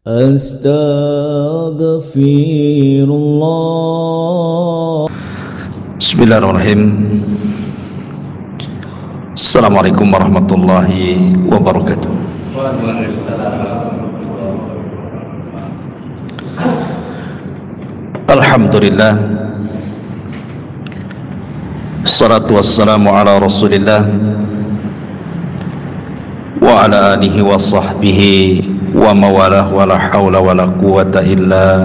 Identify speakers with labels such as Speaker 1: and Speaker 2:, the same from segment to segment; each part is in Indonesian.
Speaker 1: Astaghfirullah.
Speaker 2: Bismillahirrahmanirrahim. Assalamualaikum warahmatullahi wabarakatuh. Alhamdulillah, assalatu wassalamu ala rasulillah wa ala alihi wa sahbihi wa mawalah wa la hawla wa la quwata illa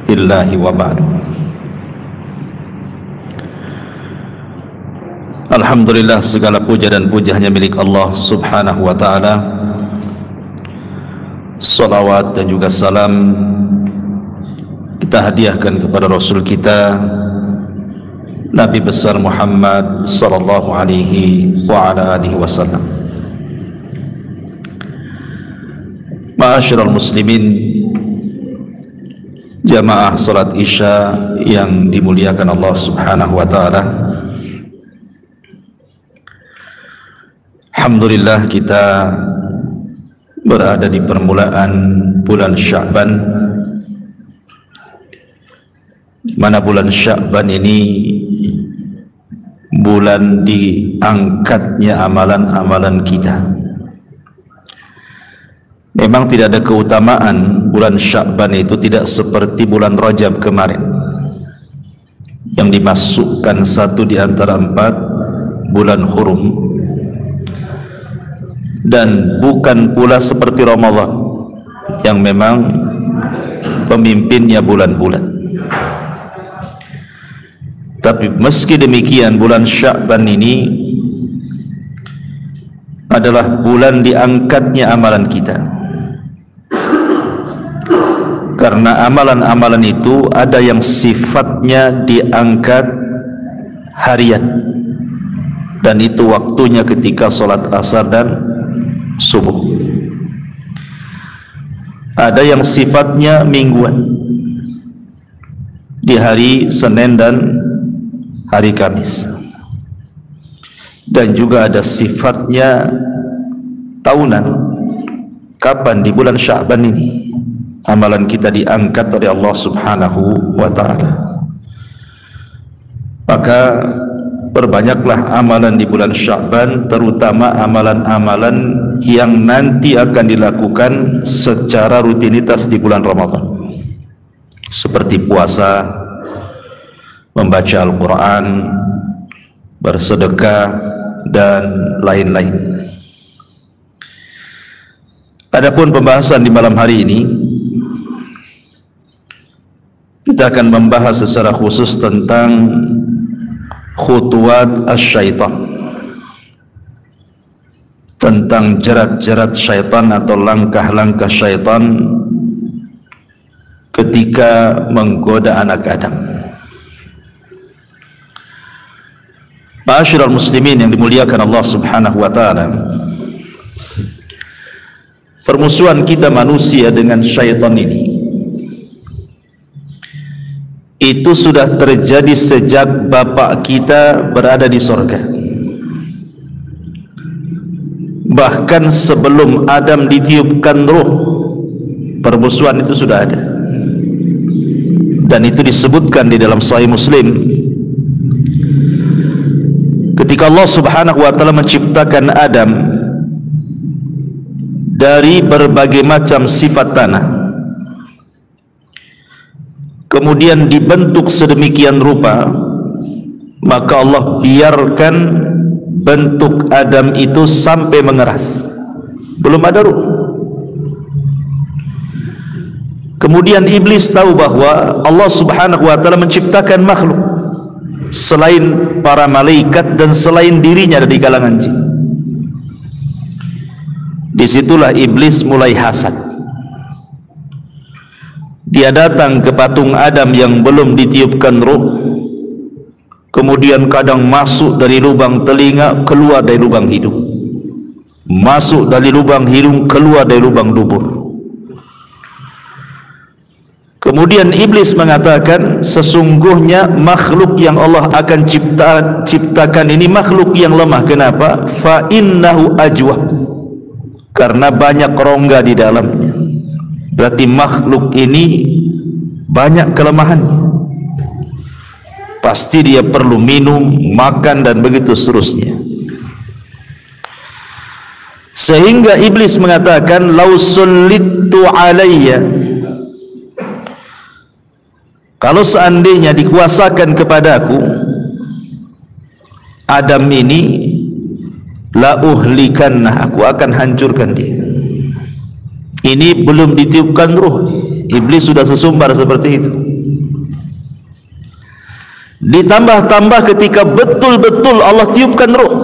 Speaker 2: billahi wa ba'du. Alhamdulillah, segala puja dan puja hanya milik Allah subhanahu wa ta'ala. Salawat dan juga salam kita hadiahkan kepada Rasul kita Nabi besar Muhammad sallallahu alaihi wa ala alihi wasallam. Ma'asyiral muslimin, jamaah salat isya yang dimuliakan Allah subhanahu wa ta'ala. Alhamdulillah, kita berada di permulaan bulan Sya'ban, di mana bulan Sya'ban ini bulan diangkatnya amalan-amalan kita. Memang tidak ada keutamaan bulan Sya'ban itu, tidak seperti bulan Rajab kemarin yang dimasukkan satu di antara 4 bulan hurum, dan bukan pula seperti Ramadan yang memang pemimpinnya bulan-bulan. Tapi meski demikian, bulan Sya'ban ini adalah bulan diangkatnya amalan kita, karena amalan-amalan itu ada yang sifatnya diangkat harian, dan itu waktunya ketika sholat asar dan subuh. Ada yang sifatnya mingguan, di hari Senin dan hari Kamis, dan juga ada sifatnya tahunan. Kapan? Di bulan Sya'ban ini amalan kita diangkat oleh Allah subhanahu wa ta'ala. Maka perbanyaklah amalan di bulan Sya'ban, terutama amalan-amalan yang nanti akan dilakukan secara rutinitas di bulan Ramadan, seperti puasa, membaca Al-Quran, bersedekah, dan lain-lain. Adapun pembahasan di malam hari ini, kita akan membahas secara khusus tentang khutuwat asy-syaitan, tentang jerat-jerat syaitan atau langkah-langkah syaitan ketika menggoda anak Adam. Ma'asyiral muslimin yang dimuliakan Allah subhanahu wa ta'ala, permusuhan kita manusia dengan syaitan ini itu sudah terjadi sejak bapak kita berada di sorga. Bahkan sebelum Adam ditiupkan ruh, permusuhan itu sudah ada, dan itu disebutkan di dalam Sahih Muslim ketika Allah subhanahu wa ta'ala menciptakan Adam dari berbagai macam sifat tanah, kemudian dibentuk sedemikian rupa, maka Allah biarkan bentuk Adam itu sampai mengeras, belum ada ruh. Kemudian iblis tahu bahwa Allah subhanahu wa ta'ala menciptakan makhluk selain para malaikat dan selain dirinya dari kalangan jin. Disitulah iblis mulai hasad. Dia datang ke patung Adam yang belum ditiupkan ruh, kemudian kadang masuk dari lubang telinga, keluar dari lubang hidung, masuk dari lubang hidung, keluar dari lubang dubur. Kemudian iblis mengatakan, sesungguhnya makhluk yang Allah akan ciptakan ini makhluk yang lemah. Kenapa? Fa innahu ajwab, karena banyak rongga di dalamnya. berarti makhluk ini banyak kelemahannya. Pasti dia perlu minum, makan dan begitu seterusnya. Sehingga iblis mengatakan, "Lau sullittu alayya." Kalau seandainya dikuasakan kepadaku Adam ini, la uhlikanna, aku akan hancurkan dia. Ini belum ditiupkan ruh. Iblis sudah sesumbar seperti itu. Ditambah-tambah ketika betul-betul Allah tiupkan ruh.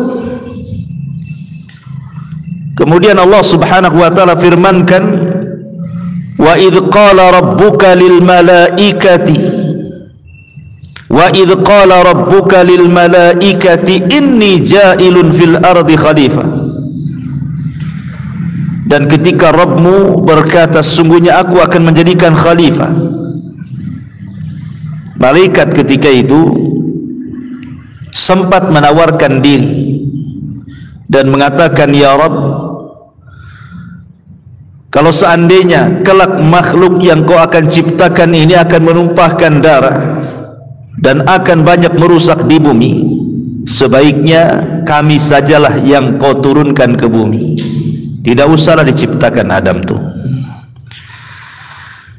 Speaker 2: Kemudian Allah Subhanahu wa taala firmankan, wa idh qala rabbuka lil malaikati inni ja'ilun fil ardi khalifah. Dan ketika Rabbmu berkata, sungguhnya aku akan menjadikan khalifah. Malaikat ketika itu sempat menawarkan diri dan mengatakan, ya Rabb, kalau seandainya kelak makhluk yang kau akan ciptakan ini akan menumpahkan darah dan akan banyak merusak di bumi, sebaiknya kami sajalah yang kau turunkan ke bumi. Tidak usahlah diciptakan Adam tu.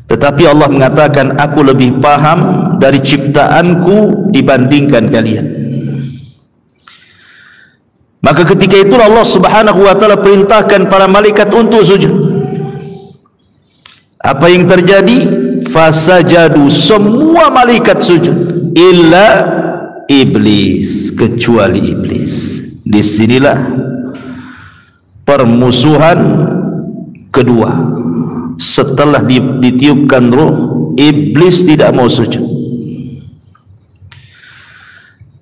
Speaker 2: Tetapi Allah mengatakan, aku lebih paham dari ciptaanku dibandingkan kalian. Maka ketika itu Allah Subhanahu wa taala perintahkan para malaikat untuk sujud. Apa yang terjadi? Fasajadu, semua malaikat sujud, illa iblis, kecuali iblis. Disinilah permusuhan kedua. Setelah ditiupkan ruh, iblis tidak mau sujud.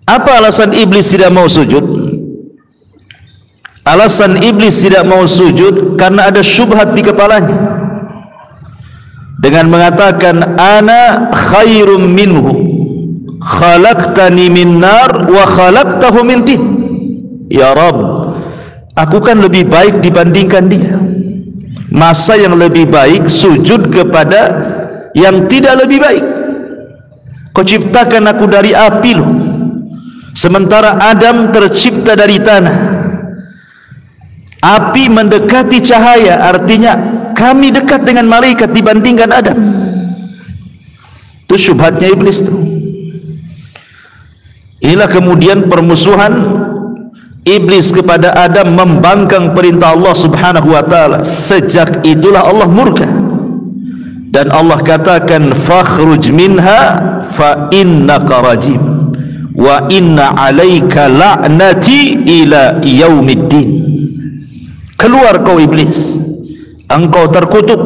Speaker 2: Apa alasan iblis tidak mau sujud? Alasan iblis tidak mau sujud karena ada syubhat di kepalanya, dengan mengatakan, ana khairum minhu, khalaqtani min nar wa khalaqtahu min tin. Ya Rabb, aku kan lebih baik dibandingkan dia. Masa yang lebih baik sujud kepada yang tidak lebih baik? Kau ciptakan aku dari api loh, sementara Adam tercipta dari tanah. Api mendekati cahaya, artinya kami dekat dengan malaikat dibandingkan Adam. Itu syubhatnya iblis itu. Inilah kemudian permusuhan iblis kepada Adam membangkang perintah Allah Subhanahu wa taala. Sejak itulah Allah murka. Dan Allah katakan, fakhruj minha fa innaka rajim wa inna 'alaika la'nati ila yaumiddin. Keluar kau iblis, engkau terkutuk,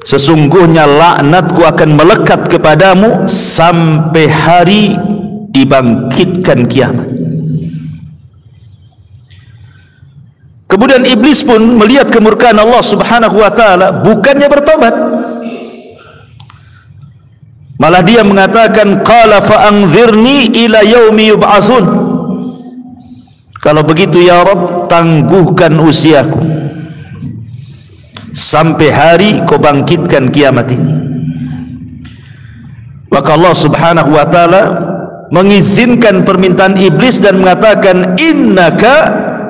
Speaker 2: sesungguhnya laknatku akan melekat kepadamu sampai hari dibangkitkan kiamat. Kemudian iblis pun melihat kemurkaan Allah Subhanahu wa taala, bukannya bertobat, malah dia mengatakan, qala fa anzirni ila yaumi yub'atsun. Kalau begitu ya Rabb, tangguhkan usiaku sampai hari kau bangkitkan kiamat ini. Maka Allah Subhanahu wa taala mengizinkan permintaan iblis dan mengatakan, innaka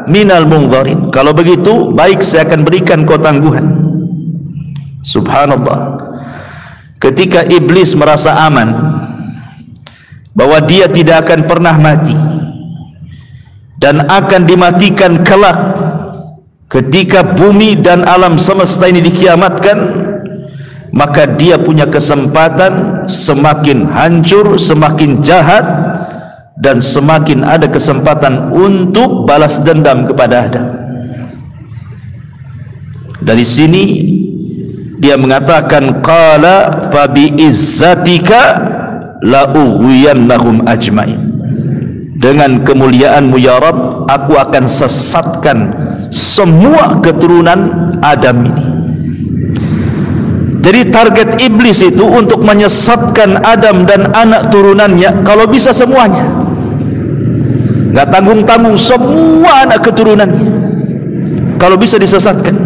Speaker 2: minal munzarin. Kalau begitu, baik, saya akan berikan kau tangguhan. Subhanallah. Ketika iblis merasa aman bahwa dia tidak akan pernah mati dan akan dimatikan kelak ketika bumi dan alam semesta ini dikiamatkan, maka dia punya kesempatan semakin hancur, semakin jahat, dan semakin ada kesempatan untuk balas dendam kepada Adam. Dari sini dia mengatakan, qala fa bi izzatika la ughwiyannahum ajmain. Dengan kemuliaanmu ya Rabb, aku akan sesatkan semua keturunan Adam ini. Jadi target iblis itu untuk menyesatkan Adam dan anak turunannya, kalau bisa semuanya, nggak tanggung-tanggung, semua anak keturunannya kalau bisa disesatkan.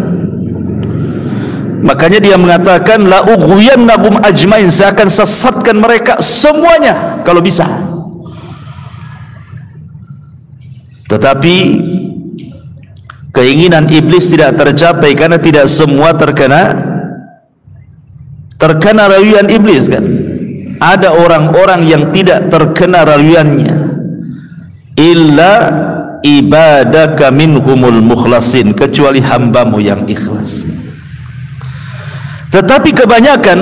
Speaker 2: Makanya dia mengatakan la ughwiyannahum ajmain, saya akan sesatkan mereka semuanya kalau bisa. Tetapi keinginan iblis tidak tercapai karena tidak semua terkena rayuan iblis kan. Ada orang-orang yang tidak terkena rayuannya, illa ibadaka minhumul mukhlasin, kecuali hambamu yang ikhlas. Tetapi kebanyakan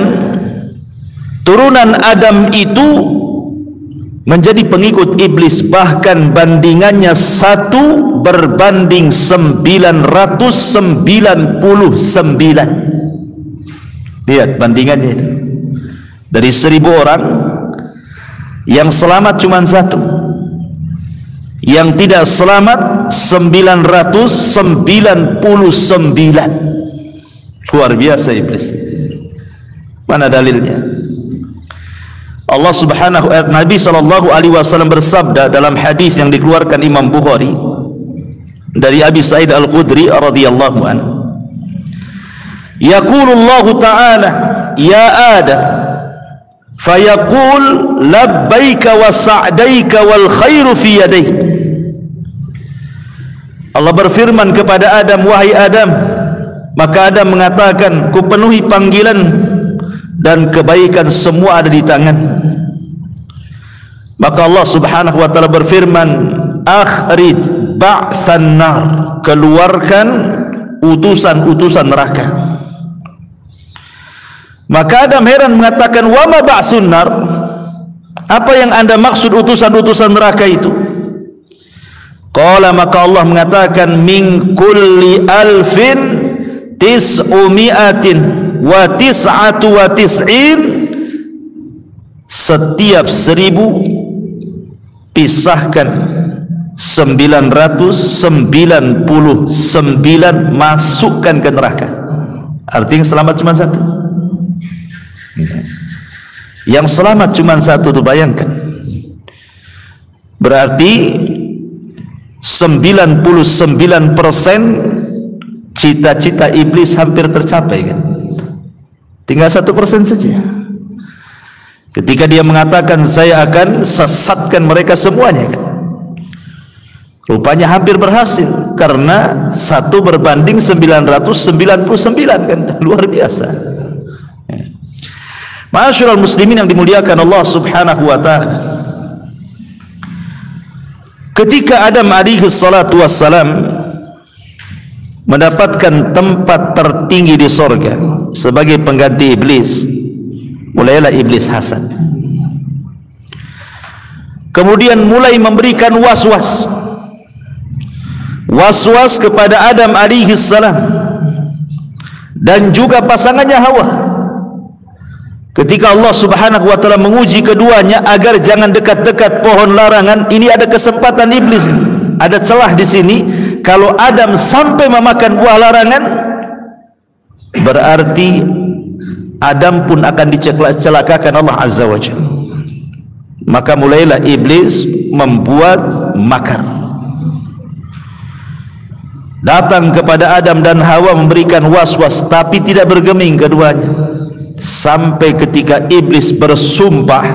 Speaker 2: turunan Adam itu menjadi pengikut iblis, bahkan bandingannya 1 berbanding 999. Lihat bandingannya itu. Dari 1000 orang yang selamat cuma 1, yang tidak selamat 999. Luar biasa iblis. Mana dalilnya? Allah Subhanahu wa ta'ala, Nabi sallallahu alaihi wasallam bersabda dalam hadis yang dikeluarkan Imam Bukhari dari Abi Sa'id Al-Khudri radhiyallahu anhu, yaqulu Allah ta'ala ya Adam fayaqul labbaika wa sa'daika wal khairu fi yadayk. Allah berfirman kepada Adam, wahai Adam, maka Adam mengatakan, ku penuhi panggilan dan kebaikan semua ada di tangan. Maka Allah Subhanahu wa ta'ala berfirman, akhrij ba'than nar, keluarkan utusan-utusan neraka. Maka Adam heran mengatakan, wa ma ba'sun nar, apa yang Anda maksud utusan-utusan neraka itu? Qala, maka Allah mengatakan, min kulli alfin tis'umi'atin wa tis'atu wa tis'in, setiap 1000 pisahkan 999, masukkan ke neraka. Artinya selamat cuma 1. Yang selamat cuma 1 tuh, bayangkan. Berarti 99% cita-cita iblis hampir tercapai kan? Tinggal 1% saja. Ketika dia mengatakan saya akan sesatkan mereka semuanya kan? Rupanya hampir berhasil, karena 1 berbanding 999 kan? Luar biasa. Ma'asyiral muslimin yang dimuliakan Allah Subhanahu wa ta'ala, ketika Adam alaihi salatu wassalam mendapatkan tempat tertinggi di sorga sebagai pengganti iblis, mulailah iblis hasad. Kemudian mulai memberikan was-was kepada Adam alaihi salam dan juga pasangannya Hawa. Ketika Allah Subhanahu wa ta'ala menguji keduanya agar jangan dekat-dekat pohon larangan, ini ada kesempatan iblis, ada celah di sini. Kalau Adam sampai memakan buah larangan, berarti Adam pun akan dicelakakan Allah Azza wa Jalla. Maka mulailah iblis membuat makar, datang kepada Adam dan Hawa memberikan was-was, tapi tidak bergeming keduanya. Sampai ketika iblis bersumpah,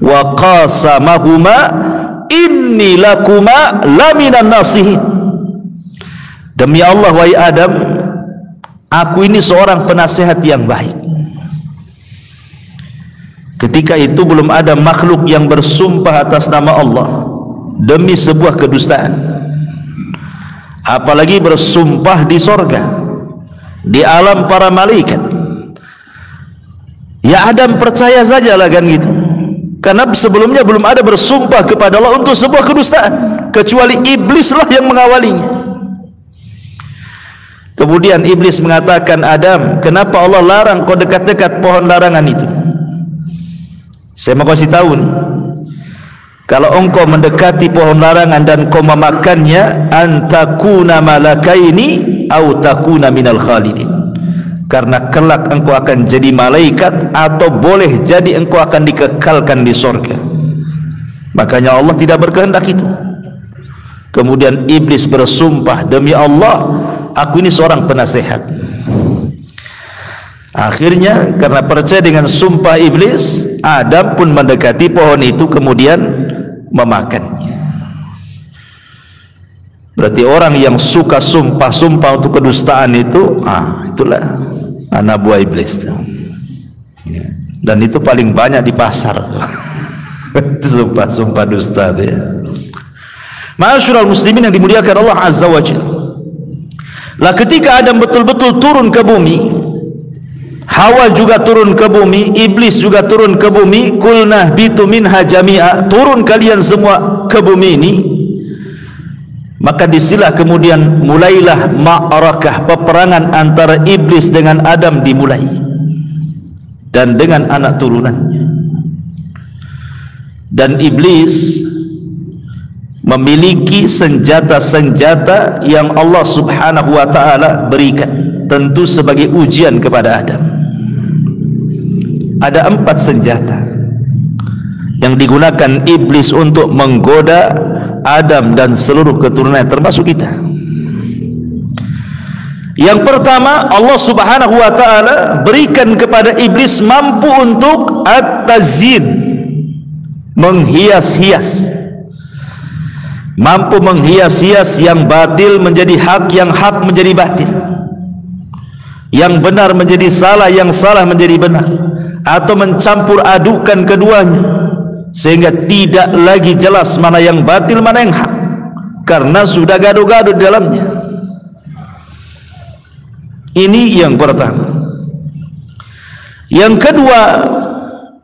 Speaker 2: wa qasamahuma inni lakuma laminan nasihin, demi Allah wahai Adam, aku ini seorang penasehat yang baik. Ketika itu belum ada makhluk yang bersumpah atas nama Allah demi sebuah kedustaan, apalagi bersumpah di sorga, di alam para malaikat. Ya Adam percaya sajalah kan gitu, karena sebelumnya belum ada bersumpah kepada Allah untuk sebuah kedustaan, kecuali iblislah yang mengawalinya. Kemudian iblis mengatakan, Adam, kenapa Allah larang kau dekat-dekat pohon larangan itu? Saya mau kasih tahu nih, kalau engkau mendekati pohon larangan dan kau memakannya, antakuna malakaini au takuna minal khalidin, karena kelak engkau akan jadi malaikat atau boleh jadi engkau akan dikekalkan di surga. Makanya Allah tidak berkehendak itu. Kemudian iblis bersumpah, demi Allah, aku ini seorang penasehat. Akhirnya karena percaya dengan sumpah iblis, Adam pun mendekati pohon itu kemudian memakannya. Berarti orang yang suka sumpah-sumpah untuk kedustaan itu, itulah anak buah iblis. Dan itu paling banyak di pasar. Sumpah-sumpah dusta ya. Ma'asyiral muslimin yang dimuliakan Allah Azza wa Jalla. Lah ketika Adam betul-betul turun ke bumi, Hawa juga turun ke bumi, iblis juga turun ke bumi, kulna bitu minha jami'a, turun kalian semua ke bumi ini. Maka disilah kemudian mulailah ma'arakah, peperangan antara iblis dengan Adam dimulai, dan dengan anak turunannya. Dan iblis memiliki senjata-senjata yang Allah Subhanahu wa ta'ala berikan, tentu sebagai ujian kepada Adam. Ada 4 senjata yang digunakan iblis untuk menggoda Adam dan seluruh keturunannya, termasuk kita. Yang pertama, Allah Subhanahu wa ta'ala berikan kepada iblis mampu untuk at-tazyin, menghias-hias, mampu menghias-hias yang batil menjadi hak, yang hak menjadi batil, yang benar menjadi salah, yang salah menjadi benar, atau mencampur adukan keduanya sehingga tidak lagi jelas mana yang batil mana yang hak, karena sudah gaduh-gaduh di dalamnya. Ini yang pertama. Yang kedua,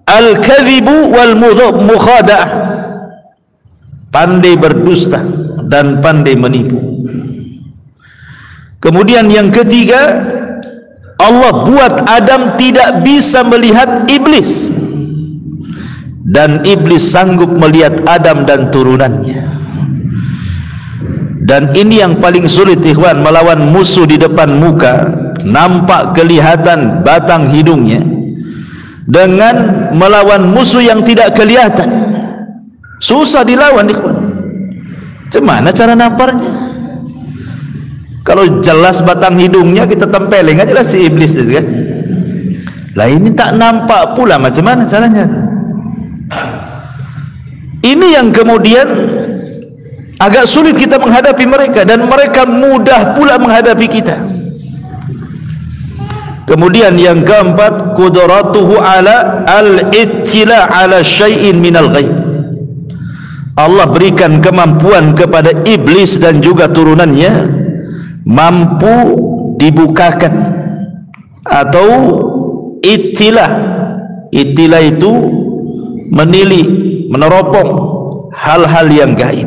Speaker 2: al-kadhibu wal mukhada'ah, pandai berdusta dan pandai menipu. Kemudian yang ketiga, Allah buat Adam tidak bisa melihat iblis, dan iblis sanggup melihat Adam dan turunannya. Dan ini yang paling sulit ikhwan, melawan musuh di depan muka, nampak kelihatan batang hidungnya, dengan melawan musuh yang tidak kelihatan. Susah dilawan ikhwan. Gimana cara namparnya? Kalau jelas batang hidungnya kita tempelin aja lah si iblis itu kan. Lah ini tak nampak pula, macam mana caranya? Ini yang kemudian agak sulit kita menghadapi mereka, dan mereka mudah pula menghadapi kita. Kemudian yang keempat, qudratuhu ala al-ittila ala syai'in minal ghaib. Allah berikan kemampuan kepada iblis dan juga turunannya, mampu dibukakan atau ittilah. Ittilah itu menili, meneropong hal-hal yang gaib,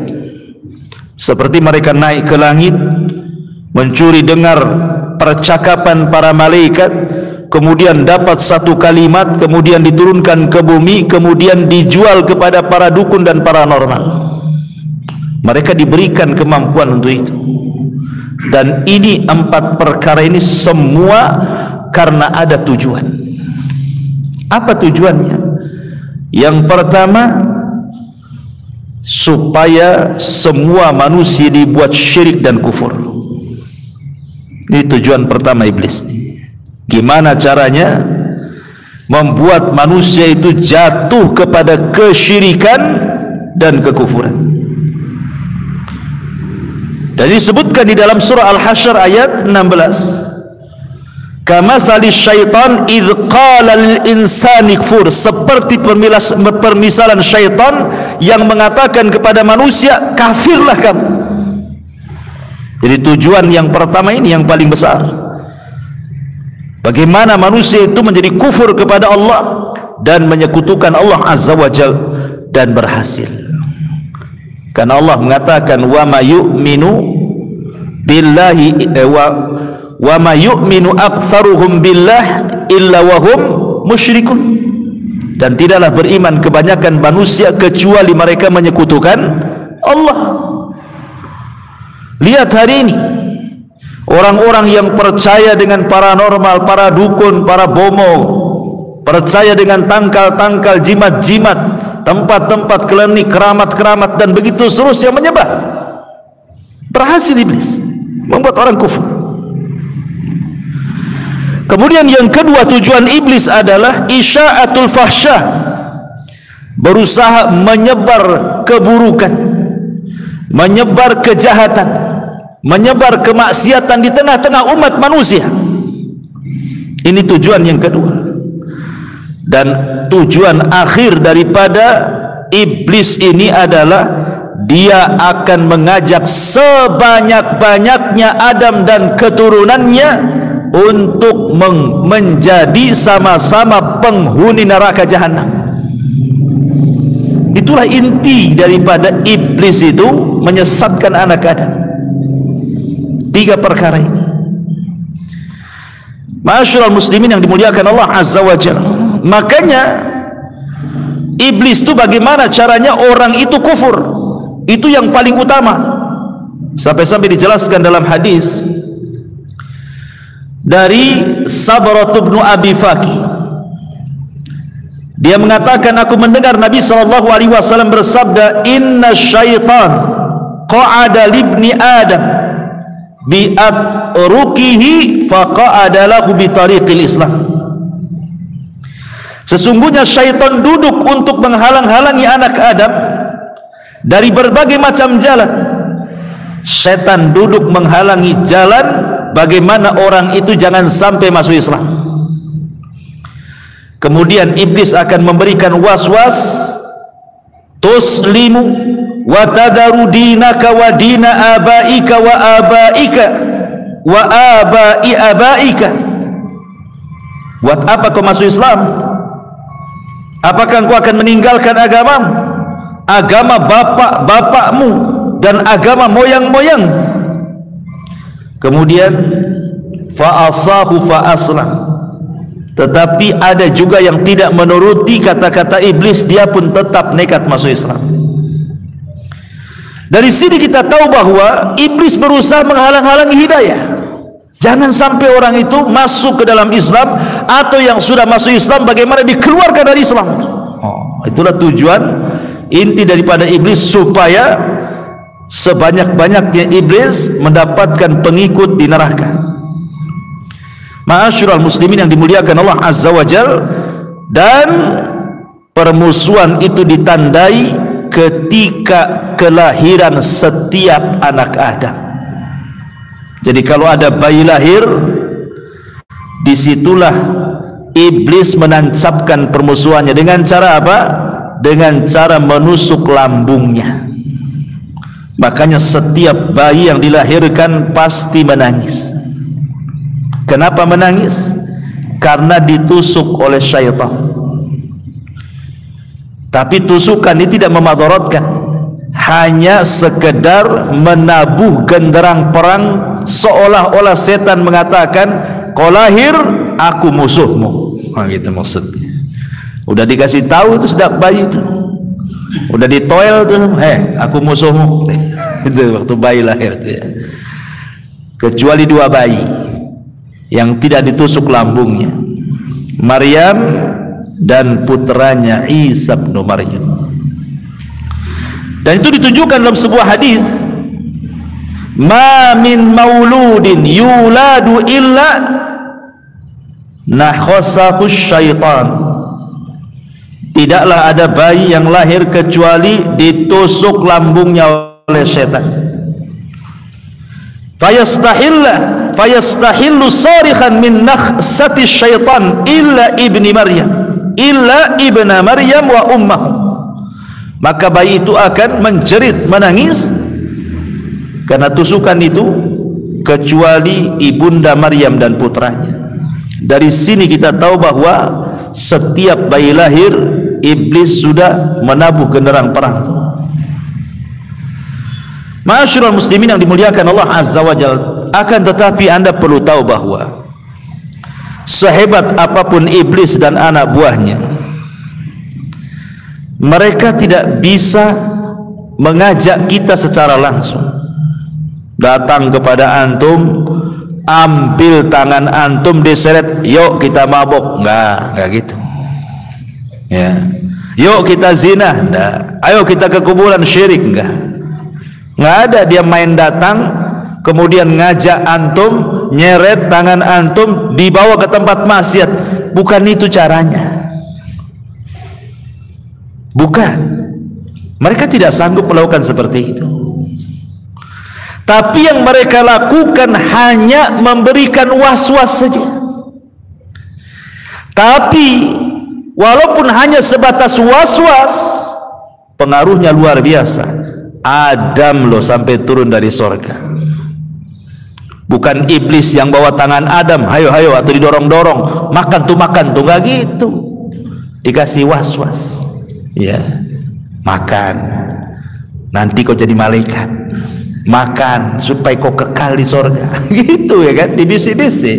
Speaker 2: seperti mereka naik ke langit, mencuri dengar percakapan para malaikat, kemudian dapat satu kalimat, kemudian diturunkan ke bumi, kemudian dijual kepada para dukun dan paranormal. Mereka diberikan kemampuan untuk itu. Dan ini 4 perkara ini semua karena ada tujuan. Apa tujuannya? Yang pertama, supaya semua manusia dibuat syirik dan kufur. Ini tujuan pertama iblis. Gimana caranya membuat manusia itu jatuh kepada kesyirikan dan kekufuran. Dan disebutkan di dalam surah Al-Hasyr ayat 16, kamatsali syaitan idz qala lil insani kfur, seperti permisalan syaitan yang mengatakan kepada manusia, kafirlah kamu. Jadi tujuan yang pertama ini yang paling besar, bagaimana manusia itu menjadi kufur kepada Allah dan menyekutukan Allah Azza wa Jalla, dan berhasil. Karena Allah mengatakan wa ma yu'minu billahi wa ma yu'minu aktsaruhum billah illa wa hum musyrikun, dan tidaklah beriman kebanyakan manusia kecuali mereka menyekutukan Allah. Lihat hari ini orang-orang yang percaya dengan paranormal, para dukun, para bomo, percaya dengan tangkal-tangkal, jimat-jimat, tempat-tempat klinik, keramat-keramat, dan begitu seterusnya menyebar. Berhasil iblis membuat orang kufur. Kemudian yang kedua, tujuan iblis adalah isya'atul fahsyah, berusaha menyebar keburukan, menyebar kejahatan, menyebar kemaksiatan di tengah-tengah umat manusia. Ini tujuan yang kedua. Dan tujuan akhir daripada iblis ini adalah dia akan mengajak sebanyak-banyaknya Adam dan keturunannya untuk menjadi sama-sama penghuni neraka jahanam. Itulah inti daripada iblis itu, menyesatkan anak Adam. Tiga perkara ini. Ma'asyiral muslimin yang dimuliakan Allah Azza wa Jalla. Makanya iblis itu bagaimana caranya orang itu kufur, itu yang paling utama. Sampai-sampai dijelaskan dalam hadis dari Sabrah bin Abi Faqih. Dia mengatakan, aku mendengar Nabi SAW bersabda, inna syaitan qa'ada libni Adam bi'atrukihi faqa'ada lahu bitariqil Islam. Sesungguhnya syaitan duduk untuk menghalang-halangi anak Adam dari berbagai macam jalan. Setan duduk menghalangi jalan bagaimana orang itu jangan sampai masuk Islam. Kemudian iblis akan memberikan was-was, tuslimu wa tadaru dinaka wa dina abaika wa abaika wa abai abaika. Buat apa kau masuk Islam? Apakah engkau akan meninggalkan agamamu, agama bapak-bapakmu dan agama moyang-moyang? Kemudian fa'asahu fa'aslam. Tetapi ada juga yang tidak menuruti kata-kata iblis, dia pun tetap nekat masuk Islam. Dari sini kita tahu bahwa iblis berusaha menghalang-halangi hidayah. Jangan sampai orang itu masuk ke dalam Islam, atau yang sudah masuk Islam bagaimana dikeluarkan dari Islam. Itulah tujuan inti daripada iblis, supaya sebanyak-banyaknya iblis mendapatkan pengikut di neraka. Ma'asyiral muslimin yang dimuliakan Allah Azza wa Jal. Dan permusuhan itu ditandai ketika kelahiran setiap anak Adam. Jadi kalau ada bayi lahir, disitulah iblis menancapkan permusuhannya. Dengan cara apa? Dengan cara menusuk lambungnya. Makanya setiap bayi yang dilahirkan pasti menangis. Kenapa menangis? Karena ditusuk oleh syaitan. Tapi tusukan ini tidak memadaratkan, hanya sekedar menabuh genderang perang, seolah-olah setan mengatakan, kau lahir, aku musuhmu. Gitu maksudnya. Udah dikasih tahu itu sejak bayi itu, udah ditoel tuh, aku musuhmu. Itu waktu bayi lahir tuh ya. Kecuali dua bayi yang tidak ditusuk lambungnya, Maryam dan putranya Isa bin Maryam. Dan itu ditunjukkan dalam sebuah hadis, ma min mauludin yuladu illa nakhasahu syaitan. Tidaklah ada bayi yang lahir kecuali ditusuk lambungnya oleh setan. Fayastahillu sarikhan min nakhsati syaitan illa ibni Maryam, illa ibna Maryam wa ummahu. Maka bayi itu akan menjerit, menangis karena tusukan itu, kecuali ibunda Maryam dan putranya. Dari sini kita tahu bahwa setiap bayi lahir, iblis sudah menabuh genderang perang. Ma'asyiral muslimin yang dimuliakan Allah Azza wa Jalla. Akan tetapi Anda perlu tahu bahwa sehebat apapun iblis dan anak buahnya, mereka tidak bisa mengajak kita secara langsung. Datang kepada antum, ambil tangan antum, diseret, yuk kita mabok. Enggak gitu ya. Yuk kita zina, enggak. Ayo kita ke kuburan syirik, enggak ada. Dia main datang, kemudian ngajak antum, nyeret tangan antum, dibawa ke tempat maksiat. Bukan itu caranya. Bukan. Mereka tidak sanggup melakukan seperti itu. Tapi yang mereka lakukan hanya memberikan was-was saja. Tapi walaupun hanya sebatas was-was, pengaruhnya luar biasa. Adam loh sampai turun dari sorga. Bukan iblis yang bawa tangan Adam, hayo hayo, atau didorong-dorong, makan tuh nggak gitu. Dikasih was-was, ya, makan, nanti kau jadi malaikat, makan supaya kau kekal di sorga. Gitu ya kan, dibisi-bisi.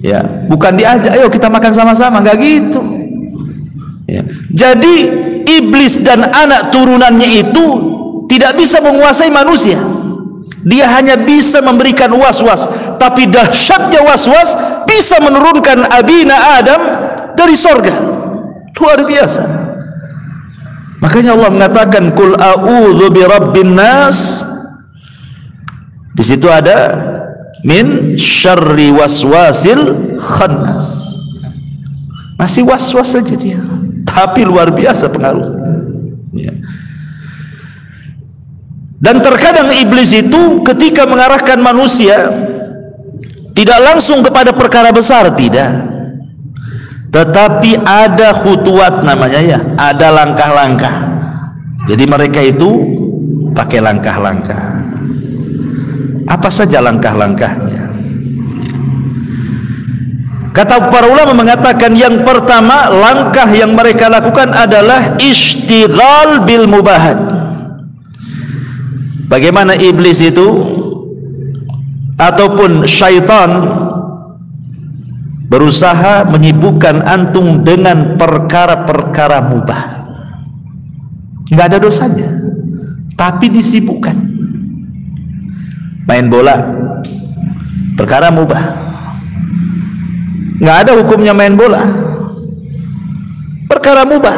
Speaker 2: Ya, bukan diajak, ayo kita makan sama-sama, nggak gitu. Ya. Jadi iblis dan anak turunannya itu tidak bisa menguasai manusia. Dia hanya bisa memberikan was-was, tapi dahsyatnya was-was bisa menurunkan abina Adam dari sorga. Luar biasa. Makanya Allah mengatakan qul a'udzu birabbin nas. Di situ ada min syarri waswasil khannas. Masih was-was saja dia, tapi luar biasa pengaruhnya. Ya. Dan terkadang iblis itu ketika mengarahkan manusia tidak langsung kepada perkara besar, tidak, tetapi ada khutuwat namanya, ya, ada langkah-langkah. Jadi mereka itu pakai langkah-langkah. Apa saja langkah-langkahnya? Kata para ulama mengatakan yang pertama, langkah yang mereka lakukan adalah ishtighal bil mubahat. Bagaimana iblis itu ataupun syaitan berusaha menyibukkan antum dengan perkara-perkara mubah. Nggak ada dosanya, tapi disibukkan. Main bola, perkara mubah. Nggak ada hukumnya main bola, perkara mubah,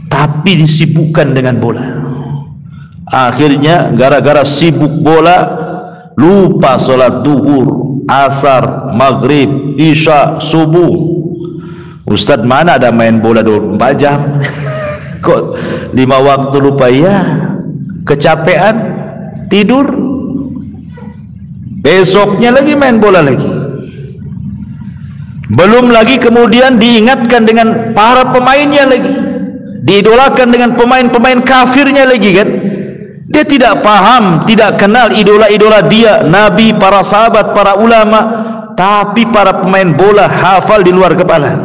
Speaker 2: tapi disibukkan dengan bola. Akhirnya gara-gara sibuk bola lupa sholat duhur, asar, maghrib, isya, subuh. Ustadz, mana ada main bola 24 jam? Kok 5 waktu lupa? Ya, kecapean, tidur, besoknya lagi main bola lagi. Belum lagi kemudian diingatkan dengan para pemainnya lagi, diidolakan dengan pemain-pemain kafirnya lagi kan. Dia tidak paham, tidak kenal idola-idola dia, nabi, para sahabat, para ulama, tapi para pemain bola hafal di luar kepala.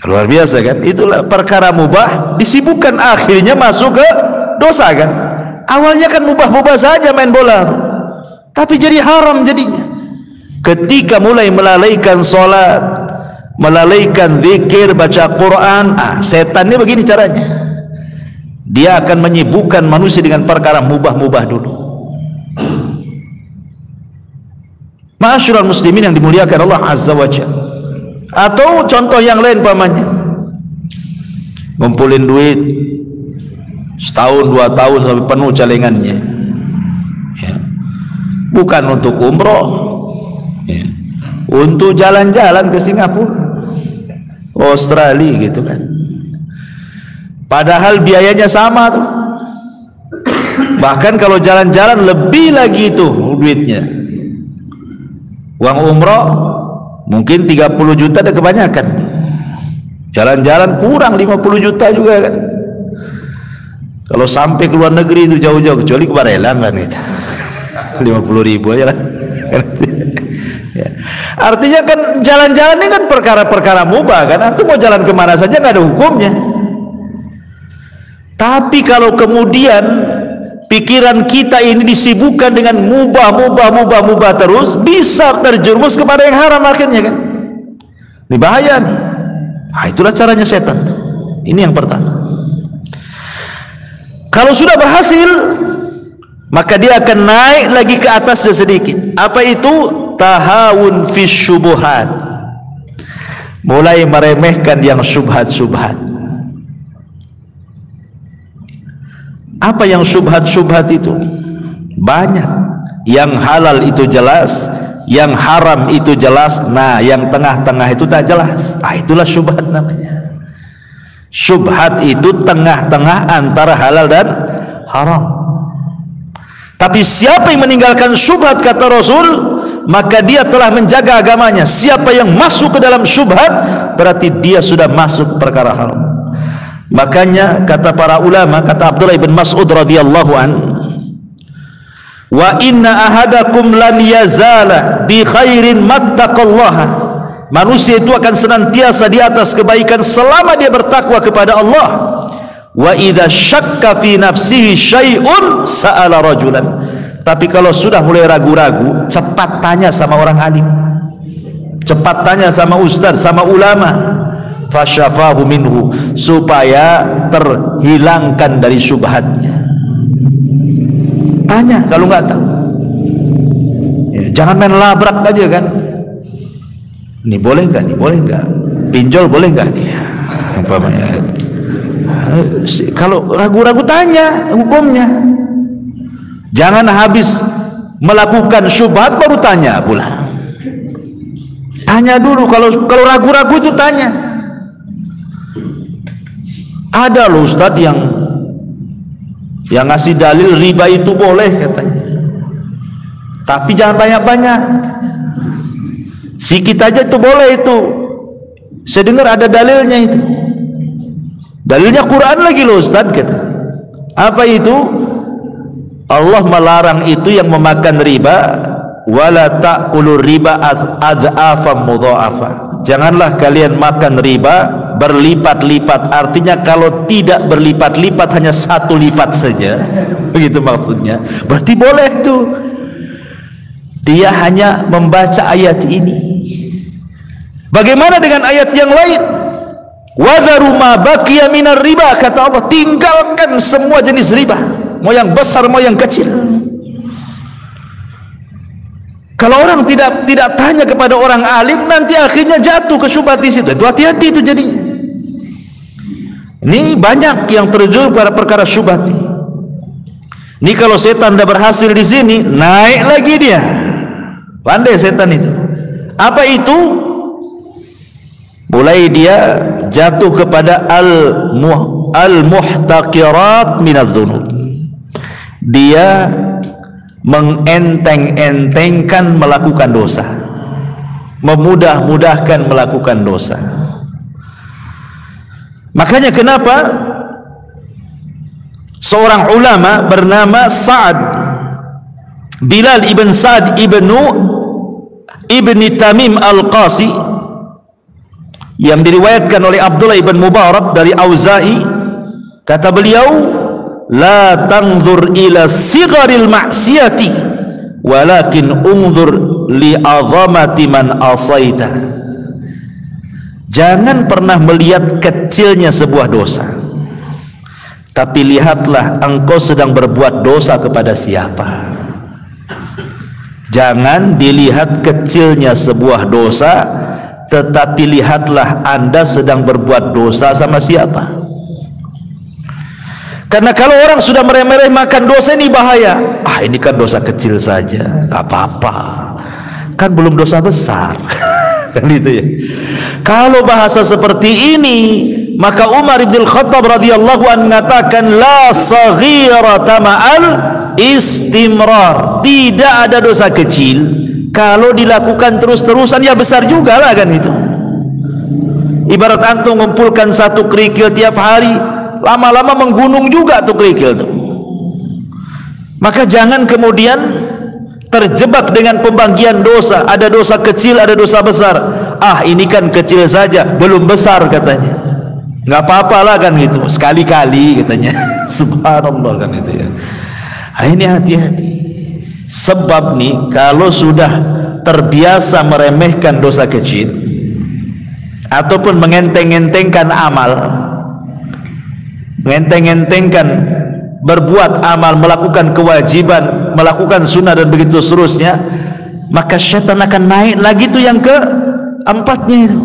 Speaker 2: Luar biasa kan? Itulah perkara mubah disibukkan, akhirnya masuk ke dosa kan. Awalnya kan mubah-mubah saja main bola, tapi jadi haram jadinya. Ketika mulai melalaikan sholat, melalaikan zikir, baca Quran, setan ini begini caranya. Dia akan menyibukkan manusia dengan perkara mubah-mubah dulu. Ma'asyiral muslimin yang dimuliakan Allah Azza wa Jalla. Atau contoh yang lain pamannya, ngumpulin duit setahun 2 tahun sampai penuh celengannya, ya. Bukan untuk umroh, ya, untuk jalan-jalan ke Singapura, Australia gitu kan. Padahal biayanya sama tuh. Bahkan kalau jalan-jalan lebih lagi itu duitnya. Uang umroh mungkin 30 juta ada kebanyakan. Jalan-jalan kurang 50 juta juga kan. Kalau sampai ke luar negeri itu jauh-jauh, kecuali ke Barelang kan gitu. 50.000 aja lah. Ya. Artinya kan jalan-jalan ini kan perkara-perkara mubah kan. Antum mau jalan kemana saja nggak ada hukumnya. Tapi kalau kemudian pikiran kita ini disibukkan dengan mubah terus, bisa terjerumus kepada yang haram akhirnya kan. Ini bahaya nih. Itulah caranya setan. Ini yang pertama. Kalau sudah berhasil, maka dia akan naik lagi ke atasnya sedikit. Apa itu? Tahawun fi syubuhat. Mulai meremehkan yang syubhat-syubhat. Apa yang syubhat-syubhat itu? Banyak. yang halal itu jelas, yang haram itu jelas. Nah, yang tengah-tengah itu tak jelas. Itulah syubhat namanya. Syubhat itu tengah-tengah antara halal dan haram. Tapi siapa yang meninggalkan syubhat, kata Rasul, maka dia telah menjaga agamanya. Siapa yang masuk ke dalam syubhat, berarti dia sudah masuk ke perkara haram. Makanya kata para ulama, kata Abdullah bin Mas'ud radhiyallahu an, wa inna ahadakum lan yazala bi khairin mattaqallaha. Manusia itu akan senantiasa di atas kebaikan selama dia bertakwa kepada Allah. Wa idza syakka fi nafsihi syai'un sa'ala rajulan. Tapi kalau sudah mulai ragu-ragu, cepat tanya sama orang alim, cepat tanya sama ustaz, sama ulama, fasyafahu minhu, supaya terhilangkan dari syubhatnya. Tanya kalau nggak tahu, ya, jangan main labrak aja kan. Ini boleh nggak? Ini boleh nggak? Pinjol boleh nggak nih? Umpamanya. Kalau ragu-ragu tanya hukumnya. Jangan habis melakukan syubhat baru tanya pula. Tanya dulu, kalau ragu-ragu itu tanya. Ada loh Ustaz yang ngasih dalil riba itu boleh katanya, tapi jangan banyak-banyak. Sikit aja itu boleh itu. Saya dengar ada dalilnya itu. Dalilnya Quran lagi loh Ustaz kata. Apa itu? Allah melarang itu yang memakan riba, wala ta'kulur riba adhafan mudha'afa. Janganlah kalian makan riba berlipat-lipat. Artinya kalau tidak berlipat-lipat, hanya satu lipat saja. Begitu maksudnya. Berarti boleh tuh. Dia hanya membaca ayat ini. Bagaimana dengan ayat yang lain? Wadharu ma baqiya minar riba, kata Allah, tinggalkan semua jenis riba, mau yang besar mau yang kecil. Kalau orang tidak tanya kepada orang alim, nanti akhirnya jatuh ke syubhat di situ. Itu hati-hati itu jadinya. Ini banyak yang terjun pada perkara syubhat ini. Ini kalau setan dah berhasil di sini, naik lagi dia. Pandai setan itu. Apa itu? Mulai dia jatuh kepada al-muhtaqirat minadz-dzunub. Dia mengenteng-entengkan melakukan dosa, memudah-mudahkan melakukan dosa. Makanya kenapa seorang ulama bernama Sa'ad Bilal ibn Sa'ad ibni Tamim al-Qasi, yang diriwayatkan oleh Abdullah ibn Mubarak dari Auza'i, kata beliau, la tanzur ila sigharil ma'siyati walakin unzur li azamati man asaita. Jangan pernah melihat kecilnya sebuah dosa, tapi lihatlah engkau sedang berbuat dosa kepada siapa. Jangan dilihat kecilnya sebuah dosa, tetapi lihatlah Anda sedang berbuat dosa sama siapa. Karena kalau orang sudah meremeh-remehkan dosa, ini bahaya. Ini kan dosa kecil saja, gak apa-apa, kan belum dosa besar. Kan itu ya. Kalau bahasa seperti ini, maka Umar bin Khattab radhiyallahu anhu mengatakan, la saghirata ma'al istimrar. Tidak ada dosa kecil kalau dilakukan terus-terusan, ya besar juga lah kan itu. Ibarat antum mengumpulkan satu kerikil tiap hari, lama-lama menggunung juga tuh kerikil tuh. Maka jangan kemudian terjebak dengan pembagian dosa. Ada dosa kecil, ada dosa besar. Ini kan kecil saja, belum besar katanya. Nggak apa-apa lah kan gitu, sekali-kali katanya. Subhanallah kan itu ya. Ini hati-hati. Sebab nih, kalau sudah terbiasa meremehkan dosa kecil ataupun mengenteng-entengkan amal, mengenteng-entengkan berbuat amal, melakukan kewajiban, melakukan sunnah dan begitu seterusnya, maka syaitan akan naik lagi tuh yang keempatnya itu.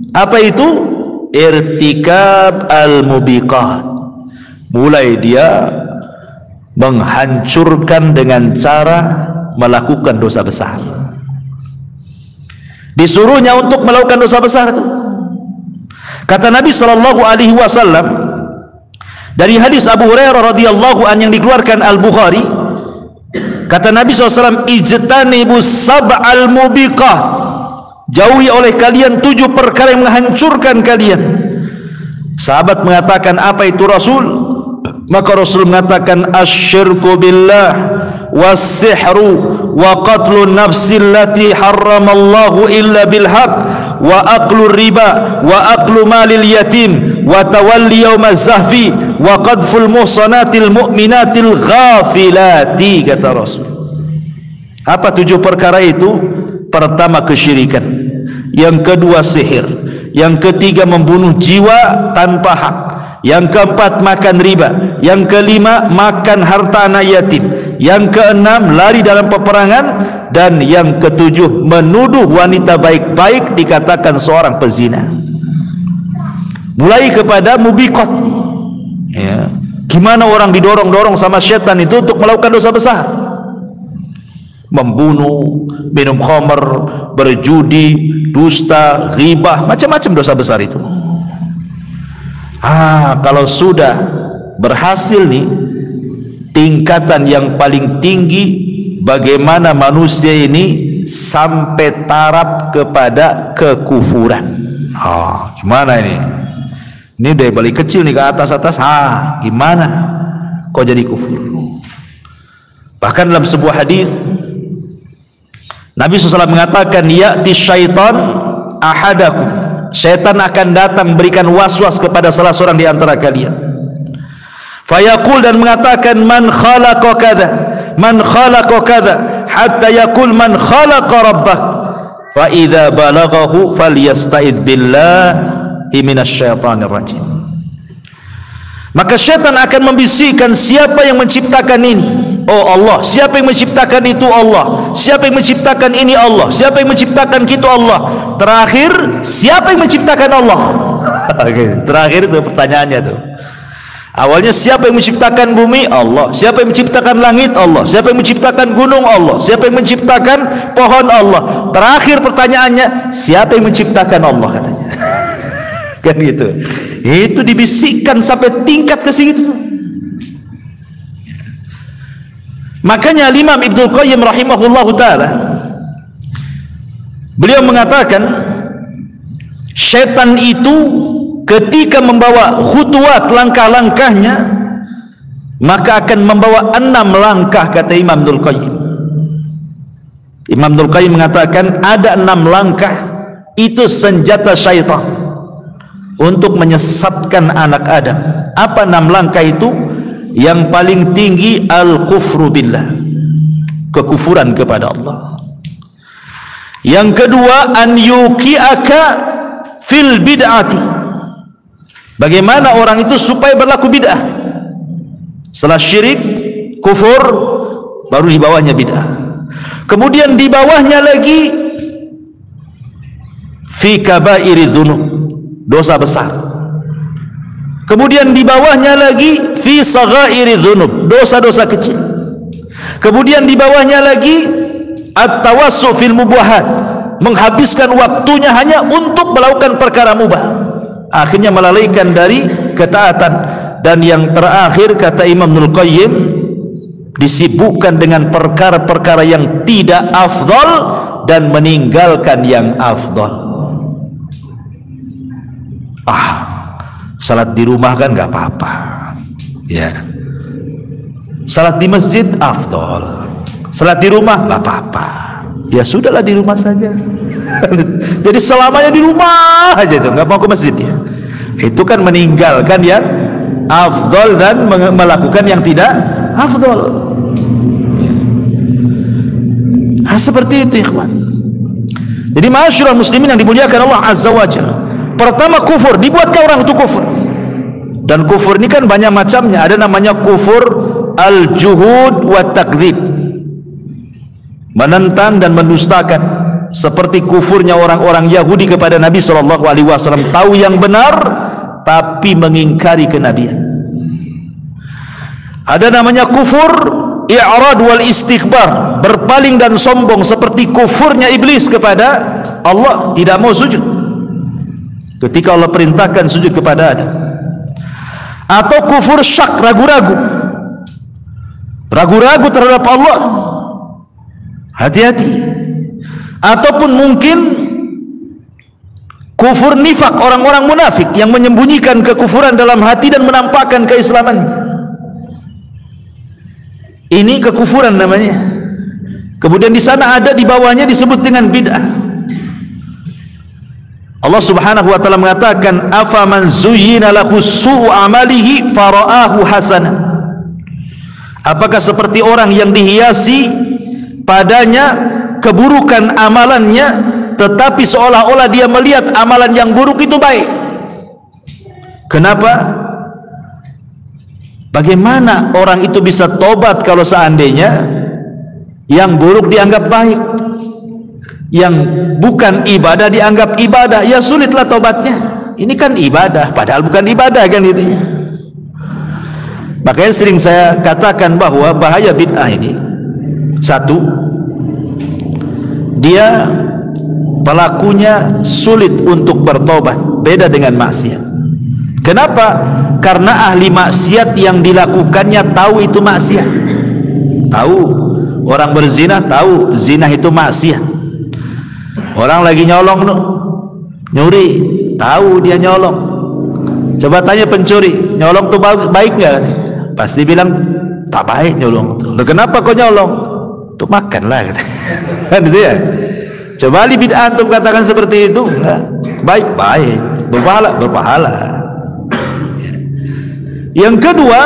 Speaker 2: Apa itu? Irtikab al-mubiqat. Mulai dia menghancurkan dengan cara melakukan dosa besar. Disuruhnya untuk melakukan dosa besar itu. Kata Nabi SAW dari hadis Abu Hurairah radhiyallahu an yang dikeluarkan Al-Bukhari, kata Nabi SAW, ijtanibus sab'al mubiqat, jauhi oleh kalian 7 perkara yang menghancurkan kalian. Sahabat mengatakan, apa itu Rasul? Maka Rasul mengatakan, asyirku billah was-sihru wa qatlun nafsi allati harramallahu illa bilhaq wa aklu riba wa aklu malil yatim wa tawalli yawmaz zahfi wa qadful muhsanatil mu'minatil ghafilati, kata Rasul. Apa 7 perkara itu? Pertama, kesyirikan. Yang kedua, sihir. Yang ketiga, membunuh jiwa tanpa hak. Yang keempat, makan riba. Yang kelima, makan harta anak yatim. Yang keenam, lari dalam peperangan. Dan yang ketujuh, menuduh wanita baik-baik dikatakan seorang pezina. Mulai kepada mubiqat, ya. Gimana orang didorong-dorong sama syaitan itu untuk melakukan dosa besar, membunuh, minum khamr, berjudi, dusta, ghibah, macam-macam dosa besar itu. Kalau sudah berhasil nih, tingkatan yang paling tinggi, bagaimana manusia ini sampai taraf kepada kekufuran. Gimana ini? Ini dari balik kecil nih ke atas-atas. Gimana kok jadi kufur? Bahkan dalam sebuah hadis Nabi SAW mengatakan, ya'ti syaitan ahadakum, syaitan akan datang berikan was-was kepada salah seorang di antara kalian. Fayaqul, dan mengatakan, man khalaqa kadza, man khalaqa kadza, hatta yaqul man khalaqa rabbak, fa idza balaghahu falyasta'id billahi minasyaitonir rajim. Maka syaitan akan membisikkan, siapa yang menciptakan ini? Oh Allah. Siapa yang menciptakan itu? Allah. Siapa yang menciptakan ini? Allah. Siapa yang menciptakan kita? Allah. Terakhir, siapa yang menciptakan Allah? Terakhir itu pertanyaannya tuh. Awalnya, siapa yang menciptakan bumi? Allah. Siapa yang menciptakan langit? Allah. Siapa yang menciptakan gunung? Allah. Siapa yang menciptakan pohon? Allah. Terakhir pertanyaannya, siapa yang menciptakan Allah, katanya. Kan gitu. Itu dibisikkan sampai tingkat ke situ. Makanya Imam Ibnul Qayyim rahimahullahu ta'ala, beliau mengatakan, syaitan itu ketika membawa khutuwat, langkah-langkahnya, maka akan membawa 6 langkah, kata Imam Ibnul Qayyim. Imam Ibnul Qayyim mengatakan ada 6 langkah, itu senjata syaitan untuk menyesatkan anak Adam. Apa 6 langkah itu? Yang paling tinggi, al-kufru billah, kekufuran kepada Allah. Yang kedua, an yuqi'aka fil bid'ati, bagaimana orang itu supaya berlaku bid'ah. Setelah syirik, kufur, baru di bawahnya bid'ah. Kemudian di bawahnya lagi fi kabairi dzunub, dosa besar. Kemudian di bawahnya lagi fi saghairi dzunub, dosa-dosa kecil. Kemudian di bawahnya lagi at-tawassu fil mubahat, menghabiskan waktunya hanya untuk melakukan perkara mubah, akhirnya melalaikan dari ketaatan. Dan yang terakhir, kata Imam Ibnul Qayyim, disibukkan dengan perkara-perkara yang tidak afdal dan meninggalkan yang afdal. Salat di rumah kan nggak apa-apa, ya. Salat di masjid afdal, salat di rumah nggak apa-apa, ya sudahlah di rumah saja. Jadi selamanya di rumah aja itu, nggak mau ke masjid ya. Itu kan meninggalkan yang afdal dan melakukan yang tidak afdal. Seperti itu, ikhwan. Jadi ma'asyiral muslimin yang dimuliakan Allah Azza wa Jalla, pertama kufur, dibuatkan orang untuk kufur. Dan kufur ini kan banyak macamnya. Ada namanya kufur al-juhud wa takdzib, menentang dan mendustakan, seperti kufurnya orang-orang Yahudi kepada Nabi SAW. Tahu yang benar tapi mengingkari kenabian. Ada namanya kufur i'rad wal istikbar, berpaling dan sombong seperti kufurnya iblis kepada Allah, tidak mau sujud ketika Allah perintahkan sujud kepada Adam. Atau kufur syak, ragu-ragu terhadap Allah, hati-hati. Ataupun mungkin kufur nifak, orang-orang munafik yang menyembunyikan kekufuran dalam hati dan menampakkan keislamannya. Ini kekufuran namanya. Kemudian di sana ada di bawahnya disebut dengan bid'ah. Allah Subhanahu wa taala mengatakan, afaman zuyyina lahu su'u amalihi fara'ahu hasanan. Apakah seperti orang yang dihiasi padanya keburukan amalannya, tetapi seolah-olah dia melihat amalan yang buruk itu baik. Kenapa? Bagaimana orang itu bisa tobat kalau seandainya yang buruk dianggap baik, yang bukan ibadah dianggap ibadah? Ya sulitlah tobatnya. Ini kan ibadah, padahal bukan ibadah kan itu. Makanya sering saya katakan bahwa bahaya bid'ah ini, satu, dia pelakunya sulit untuk bertobat, beda dengan maksiat. Kenapa? Karena ahli maksiat yang dilakukannya tahu itu maksiat. Tahu, orang berzina tahu zina itu maksiat. Orang lagi nyolong nyuri, tahu dia nyolong. Coba tanya pencuri, nyolong tuh baik nggak? Pasti bilang tak baik nyolong. Loh, kenapa kau nyolong? Untuk makan lah, kan itu ya. Coba ahli bid'ah untuk katakan seperti itu, enggak. Baik, berpahala. Yang kedua,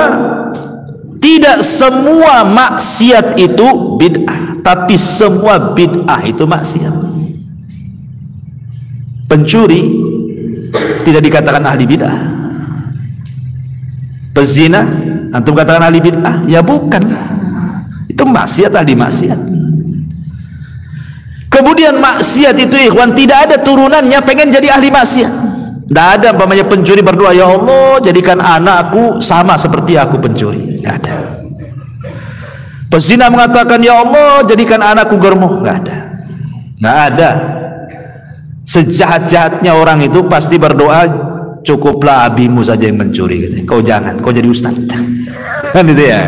Speaker 2: tidak semua maksiat itu bid'ah, tapi semua bid'ah itu maksiat. Pencuri tidak dikatakan ahli bid'ah. Pezina antum katakan ahli bid'ah? Ya bukanlah. Itu maksiat, ahli maksiat. Kemudian maksiat itu ikhwan tidak ada turunannya pengen jadi ahli maksiat. Tidak ada umpamanya pencuri berdoa, ya Allah jadikan anakku sama seperti aku pencuri. Tidak ada. Pezina mengatakan, ya Allah jadikan anakku germo. Tidak ada. Tidak ada. Sejahat-jahatnya orang itu pasti berdoa, cukuplah abimu saja yang mencuri. Kau jangan, kau jadi ustaz. Kan itu ya.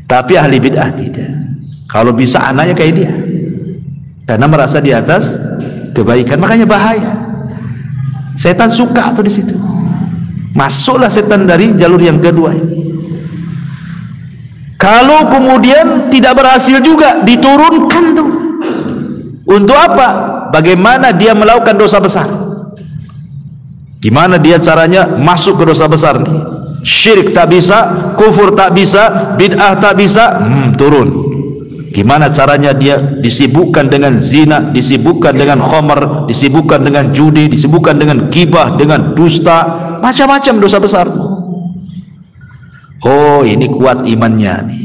Speaker 2: Tapi ahli bid'ah tidak. Kalau bisa anaknya kayak dia, karena merasa di atas kebaikan. Makanya bahaya. Setan suka tuh di situ. Masuklah setan dari jalur yang kedua ini. Kalau kemudian tidak berhasil juga, diturunkan tuh. Untuk apa? Bagaimana dia melakukan dosa besar? Gimana dia caranya masuk ke dosa besar nih? Syirik tak bisa, kufur tak bisa, bid'ah tak bisa, turun. Gimana caranya dia disibukkan dengan zina, disibukkan dengan khamar, disibukkan dengan judi, disibukkan dengan ghibah, dengan dusta, macam-macam dosa besar. Oh, ini kuat imannya nih.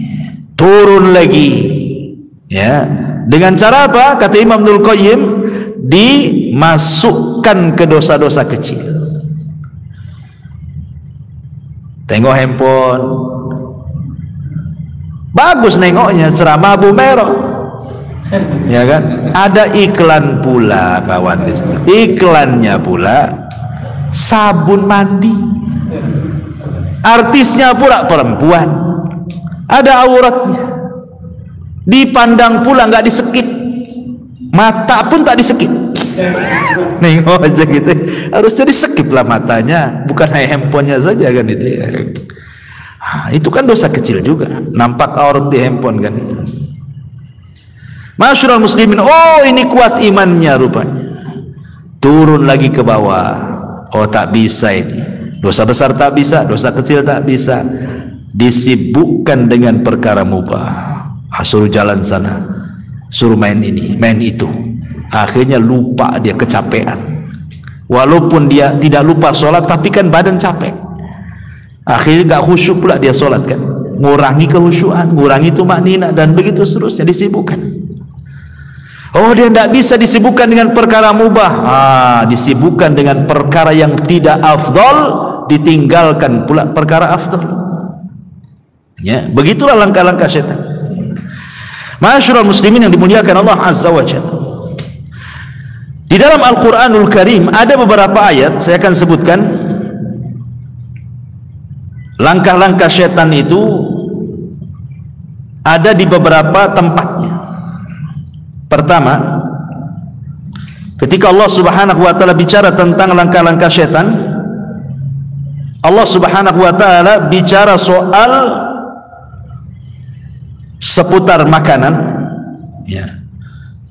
Speaker 2: Turun lagi. Ya. Dengan cara apa? Kata Imam Ibnul Qayyim, dimasukkan ke dosa-dosa kecil. Tengok handphone, bagus nengoknya, ceramah Abu Merah, ya kan? Ada iklan pula kawan di situ. Iklannya pula sabun mandi. Artisnya pula perempuan, ada auratnya. Dipandang pula nggak disekip, mata pun tak disekip. Nengok aja gitu, harusnya disekip lah matanya, bukan hanya handphonenya saja kan itu ya. Itu kan dosa kecil juga, nampak aurat di handphone kan itu. Masyarul muslimin, oh ini kuat imannya rupanya. Turun lagi ke bawah. Oh tak bisa ini, dosa besar tak bisa, dosa kecil tak bisa. Disibukkan dengan perkara mubah. Suruh jalan sana, suruh main ini, main itu. Akhirnya lupa, dia kecapean. Walaupun dia tidak lupa sholat, tapi kan badan capek. Akhirnya gak khusyuk pula dia sholat kan, ngurangi kehusyuan, ngurangi tumaknina, dan begitu seterusnya disibukkan. Oh dia tidak bisa disibukkan dengan perkara mubah, disibukkan dengan perkara yang tidak afdol, ditinggalkan pula perkara afdol. Ya, begitulah langkah-langkah syaitan. Ma'asyiral muslimin yang dimuliakan Allah Azza wa Jalla, di dalam Al-Quranul Karim ada beberapa ayat, saya akan sebutkan langkah-langkah syaitan itu ada di beberapa tempatnya. Pertama, ketika Allah Subhanahu wa taala bicara tentang langkah-langkah syaitan, Allah Subhanahu wa taala bicara soal seputar makanan, ya.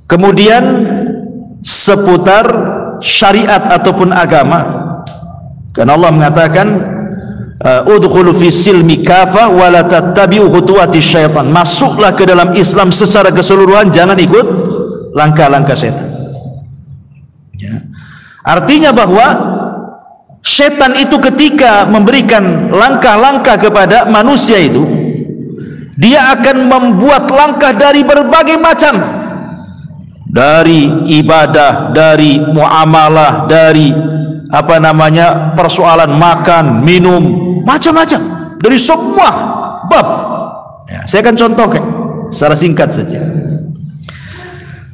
Speaker 2: Kemudian seputar syariat ataupun agama. Karena Allah mengatakan udkhulu fi silmi kafa wa la tattabi'u khutuwati syaitan. Masuklah ke dalam Islam secara keseluruhan, jangan ikut langkah-langkah syaitan. Ya. Artinya bahwa syaitan itu ketika memberikan langkah-langkah kepada manusia itu, dia akan membuat langkah dari berbagai macam, dari ibadah, dari muamalah, dari persoalan makan, minum, macam-macam, dari semua bab. Ya, saya akan contohkan secara singkat saja.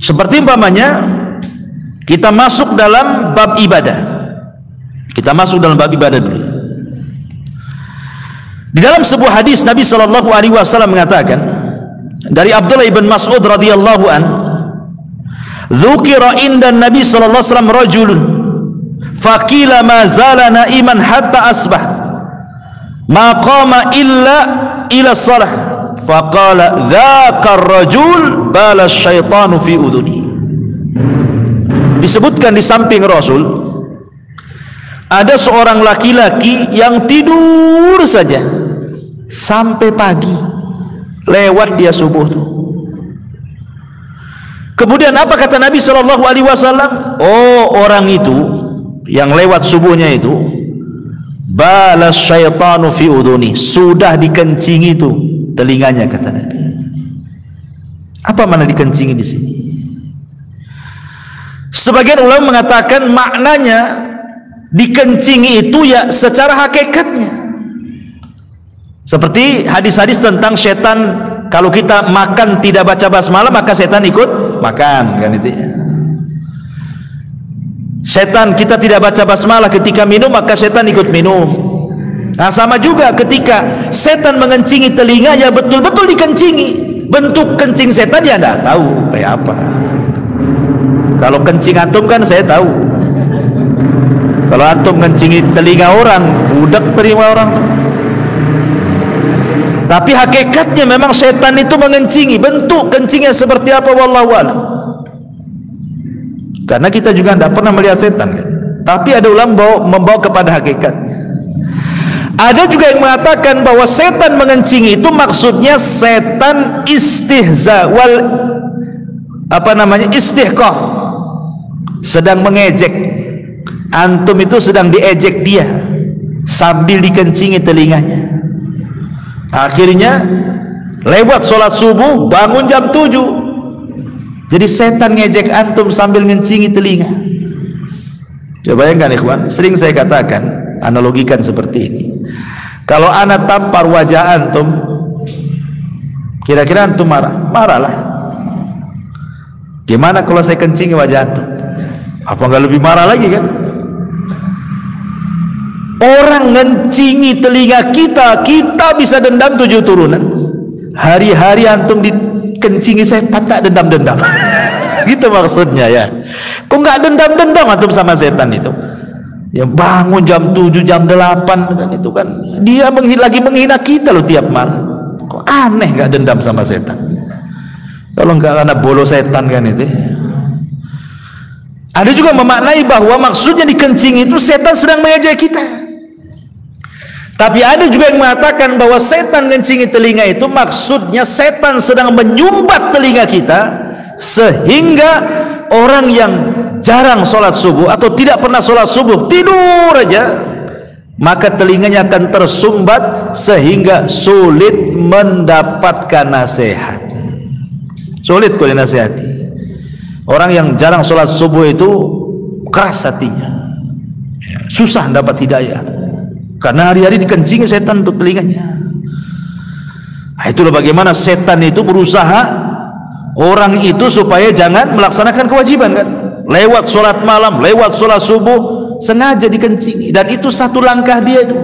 Speaker 2: Seperti umpamanya kita masuk dalam bab ibadah. Kita masuk dalam bab ibadah dulu. Di dalam sebuah hadis Nabi sallallahu alaihi wasallam mengatakan dari Abdullah ibn Mas'ud radhiyallahu an, "Dzukira inda Nabi sallallahu alaihi wasallam rajulun faqila ma zala naiman hatta asbah ma qama ila shalah faqala dzaka ar-rajul bala syaitanu fi udhuni." Disebutkan di samping Rasul ada seorang laki-laki yang tidur saja sampai pagi, lewat dia subuh tuh. Kemudian apa kata Nabi sallallahu alaihi wasallam? Oh, orang itu yang lewat subuhnya itu balas syaitanu fi udhuni, sudah dikencingi itu telinganya, kata Nabi. Apa makna dikencingi di sini? Sebagian ulama mengatakan maknanya dikencingi itu ya secara hakikatnya, seperti hadis-hadis tentang setan, kalau kita makan tidak baca basmalah maka setan ikut makan, kan itu ya. Setan, kita tidak baca basmalah ketika minum maka setan ikut minum. Nah, sama juga ketika setan mengencingi telinga, ya betul-betul dikencingi. Bentuk kencing setan ya enggak tahu kayak apa. Kalau kencing antum kan saya tahu. Kalau antum mengencingi telinga orang, budak terima orang tuh. Tapi hakikatnya memang setan itu mengencingi. Bentuk kencingnya seperti apa wallahu a'lam. Karena kita juga tidak pernah melihat setan, kan? Tapi ada ulama membawa kepada hakikatnya. Ada juga yang mengatakan bahwa setan mengencingi itu maksudnya setan istihza wal istihqah, sedang mengejek. Antum itu sedang diejek dia sambil dikencingi telinganya. Akhirnya lewat sholat subuh, bangun jam 7. Jadi setan ngejek antum sambil ngencingi telinga. Coba bayangkan ikhwan, sering saya katakan, analogikan seperti ini. Kalau anak tampar wajah antum, kira-kira antum marah? Marahlah. Gimana kalau saya kencingi wajah antum? Apa nggak lebih marah lagi, kan? Orang ngencingi telinga kita, kita bisa dendam 7 turunan. Hari-hari antum dikencingi setan tak dendam-dendam. Gitu maksudnya ya. Kok nggak dendam-dendam antum sama setan itu? Ya bangun jam 7, jam 8 kan, itu kan dia lagi menghina kita loh tiap malam. Kok aneh nggak dendam sama setan? Kalau nggak karena bolo setan kan itu. Ada juga memaknai bahwa maksudnya dikencingi itu setan sedang mengejek kita. Tapi ada juga yang mengatakan bahwa setan ngencingi telinga itu maksudnya setan sedang menyumbat telinga kita, sehingga orang yang jarang sholat subuh atau tidak pernah sholat subuh, tidur aja, maka telinganya akan tersumbat sehingga sulit mendapatkan nasihat. Sulit kalau dinasihati. Orang yang jarang sholat subuh itu keras hatinya, susah dapat hidayah, karena hari-hari dikencingi setan untuk telinganya. Nah, itulah bagaimana setan itu berusaha orang itu supaya jangan melaksanakan kewajiban kan, lewat sholat malam, lewat sholat subuh, sengaja dikencingi, dan itu satu langkah dia itu.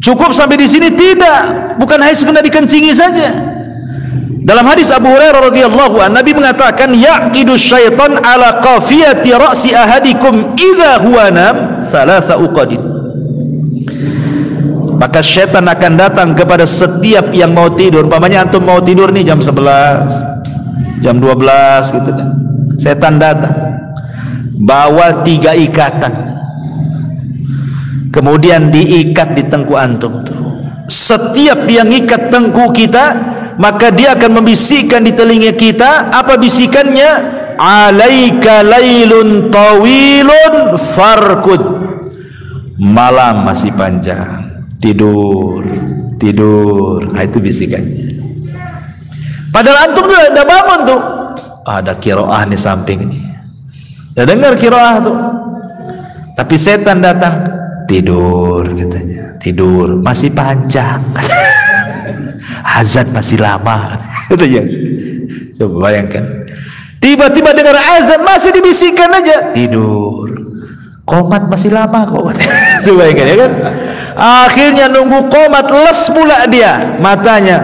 Speaker 2: Cukup sampai di sini? Tidak, bukan hanya sekedar dikencingi saja. Dalam hadis Abu Hurairah radhiyallahu anhu, Nabi mengatakan, yaqidu syaitan ala qafiyati ra'si ahadikum idza huwa nam thalatha uqadin. Maka syaitan akan datang kepada setiap yang mau tidur. Umpamanya antum mau tidur nih jam 11, jam 12 gitu kan. Setan datang bawa 3 ikatan, kemudian diikat di tengkuk antum tuh. Setiap dia ngikat tengkuk kita, maka dia akan membisikkan di telinga kita. Apa bisikannya? Alaika lailun tawilun farkud. Malam masih panjang, tidur, tidur. Nah, itu bisikannya. Padahal antum tuh udah bangun tuh, ada qiraah di samping ini, udah dengar qiraah tuh, tapi setan datang, tidur katanya, tidur masih panjang. Azan masih lama. Coba bayangkan, tiba-tiba dengar azan masih dibisikkan aja, tidur. Qomat masih lama kok. Coba bayangkan ya kan. Akhirnya nunggu qomat, les pula dia matanya,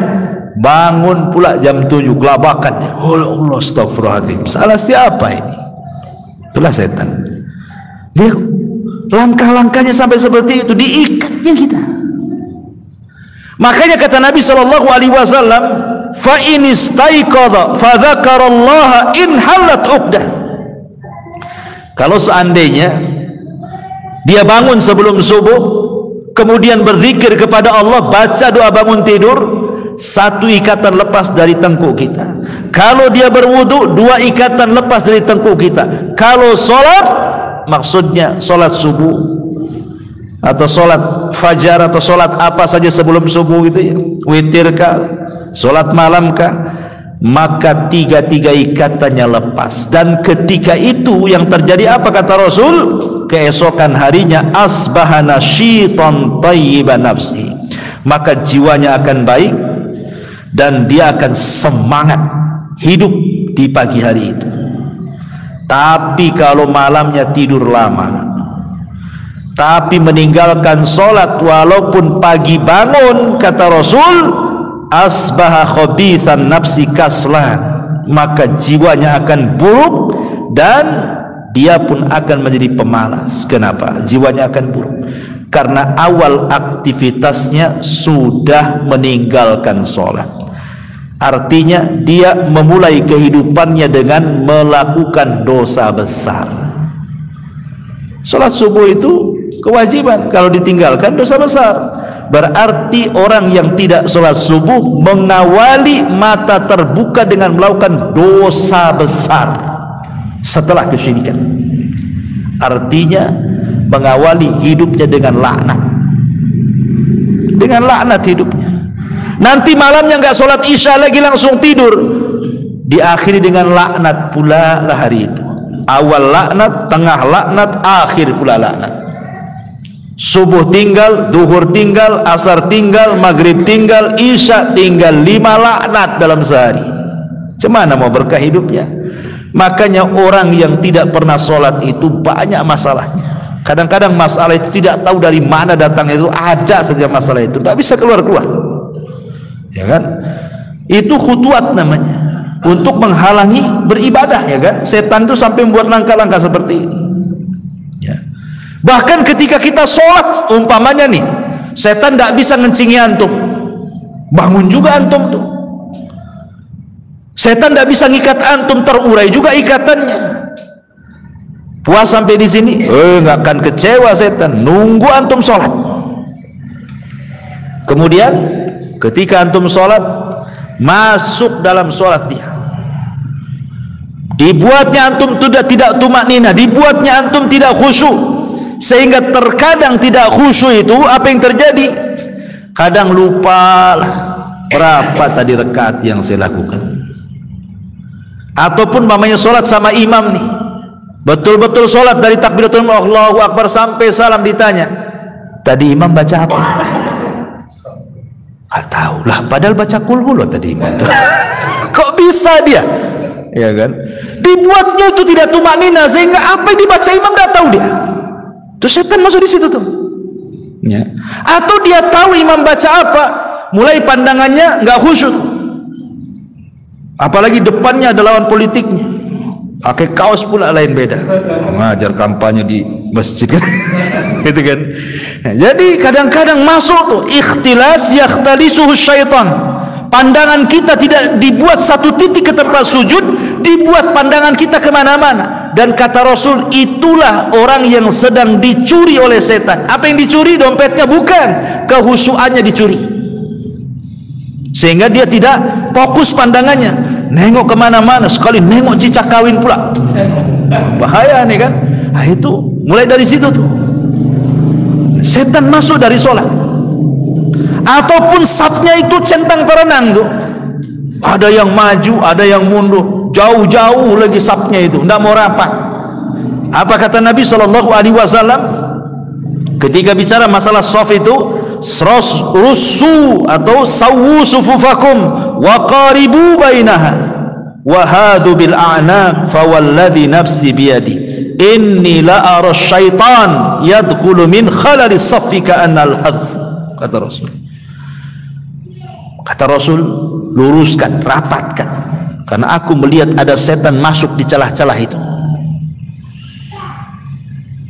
Speaker 2: bangun pula jam 7, kelabakan. Oh Allah, astagfirullahaladzim, salah siapa ini? Itulah setan. Dia langkah-langkahnya sampai seperti itu, diikatnya kita. Makanya kata Nabi SAW, fa in istaiqadha fa dzakarallaha in halat uqdah. Kalau seandainya dia bangun sebelum subuh, kemudian berzikir kepada Allah, baca doa bangun tidur, 1 ikatan lepas dari tengkuk kita. Kalau dia berwudu, 2 ikatan lepas dari tengkuk kita. Kalau sholat, maksudnya sholat subuh atau sholat fajar atau sholat apa saja sebelum subuh gitu ya, witir kah, sholat malam kah, maka 3 ikatannya lepas. Dan ketika itu yang terjadi apa kata Rasul? Keesokan harinya asbahana syiton tayyiban nafsi, maka jiwanya akan baik dan dia akan semangat hidup di pagi hari itu. Tapi kalau malamnya tidur lama, tapi meninggalkan sholat walaupun pagi bangun, kata Rasul, asbaha khabithan nafsi kaslan, maka jiwanya akan buruk dan dia pun akan menjadi pemalas. Kenapa? Jiwanya akan buruk karena awal aktivitasnya sudah meninggalkan sholat. Artinya dia memulai kehidupannya dengan melakukan dosa besar. Sholat subuh itu kewajiban, kalau ditinggalkan dosa besar. Berarti orang yang tidak sholat subuh mengawali mata terbuka dengan melakukan dosa besar setelah kesyirikan. Artinya mengawali hidupnya dengan laknat, dengan laknat hidupnya. Nanti malamnya nggak sholat isya lagi, langsung tidur, diakhiri dengan laknat pula lah hari itu. Awal laknat, tengah laknat, akhir pula laknat. Subuh tinggal, duhur tinggal, asar tinggal, maghrib tinggal, isya tinggal, 5 laknat dalam sehari. Cemana mau berkah hidupnya? Makanya orang yang tidak pernah sholat itu banyak masalahnya. Kadang-kadang masalah itu tidak tahu dari mana datangnya, itu ada saja masalah itu, tak bisa keluar-keluar, ya kan? Itu khutuat namanya, untuk menghalangi beribadah, ya kan? Setan itu sampai membuat langkah-langkah seperti ini. Bahkan ketika kita sholat, umpamanya nih, setan tidak bisa ngencingi antum, bangun juga antum tuh. Setan tidak bisa ngikat antum, terurai juga ikatannya. Puas sampai di sini, nggak akan kecewa setan, nunggu antum sholat. Kemudian ketika antum sholat, masuk dalam sholat dia, dibuatnya antum tidak tumaknina, dibuatnya antum tidak khusyuk, sehingga terkadang tidak khusyuk itu apa yang terjadi? Kadang lupa lah berapa tadi rakaat yang saya lakukan. Ataupun mamanya sholat sama imam nih, betul-betul sholat dari takbiratul ihram Allahu Akbar sampai salam, ditanya tadi imam baca apa? Nggak tahu lah, padahal baca kulhu loh tadi imam. Kok bisa dia? Ya kan? Dibuatnya itu tidak tumaknina, sehingga apa yang dibaca imam nggak tahu dia. Terus setan masuk di situ tuh. Ya. Atau dia tahu imam baca apa, mulai pandangannya nggak khusyuk. Apalagi depannya ada lawan politiknya, pakai kaos pula lain beda, mengajar kampanye di masjid kan. Gitu kan. Nah, jadi kadang-kadang masuk tuh ikhtilas yakhtalisuhu syaitan. Pandangan kita tidak dibuat satu titik ke tempat sujud, dibuat pandangan kita kemana-mana. Dan kata Rasul, itulah orang yang sedang dicuri oleh setan. Apa yang dicuri? Dompetnya bukan, kehusuannya dicuri, sehingga dia tidak fokus pandangannya, nengok kemana-mana, sekali nengok cicak kawin pula. Bahaya nih kan. Nah, itu mulai dari situ tuh setan masuk dari sholat. Ataupun safnya itu centang perenang tuh, ada yang maju, ada yang mundur, jauh-jauh lagi safnya itu, tidak mau rapat. Apa kata Nabi SAW ketika bicara masalah saf itu? Rusu atau sawu sufufakum wa qaribu bainaha wa hadu bil a'naq fa walladhi nafsi biyadi inni la ara syaitan yadkhulu min khalali saffi ka'anna al-hadh. Kata Rasul. Kata Rasul, luruskan, rapatkan, karena aku melihat ada setan masuk di celah-celah itu.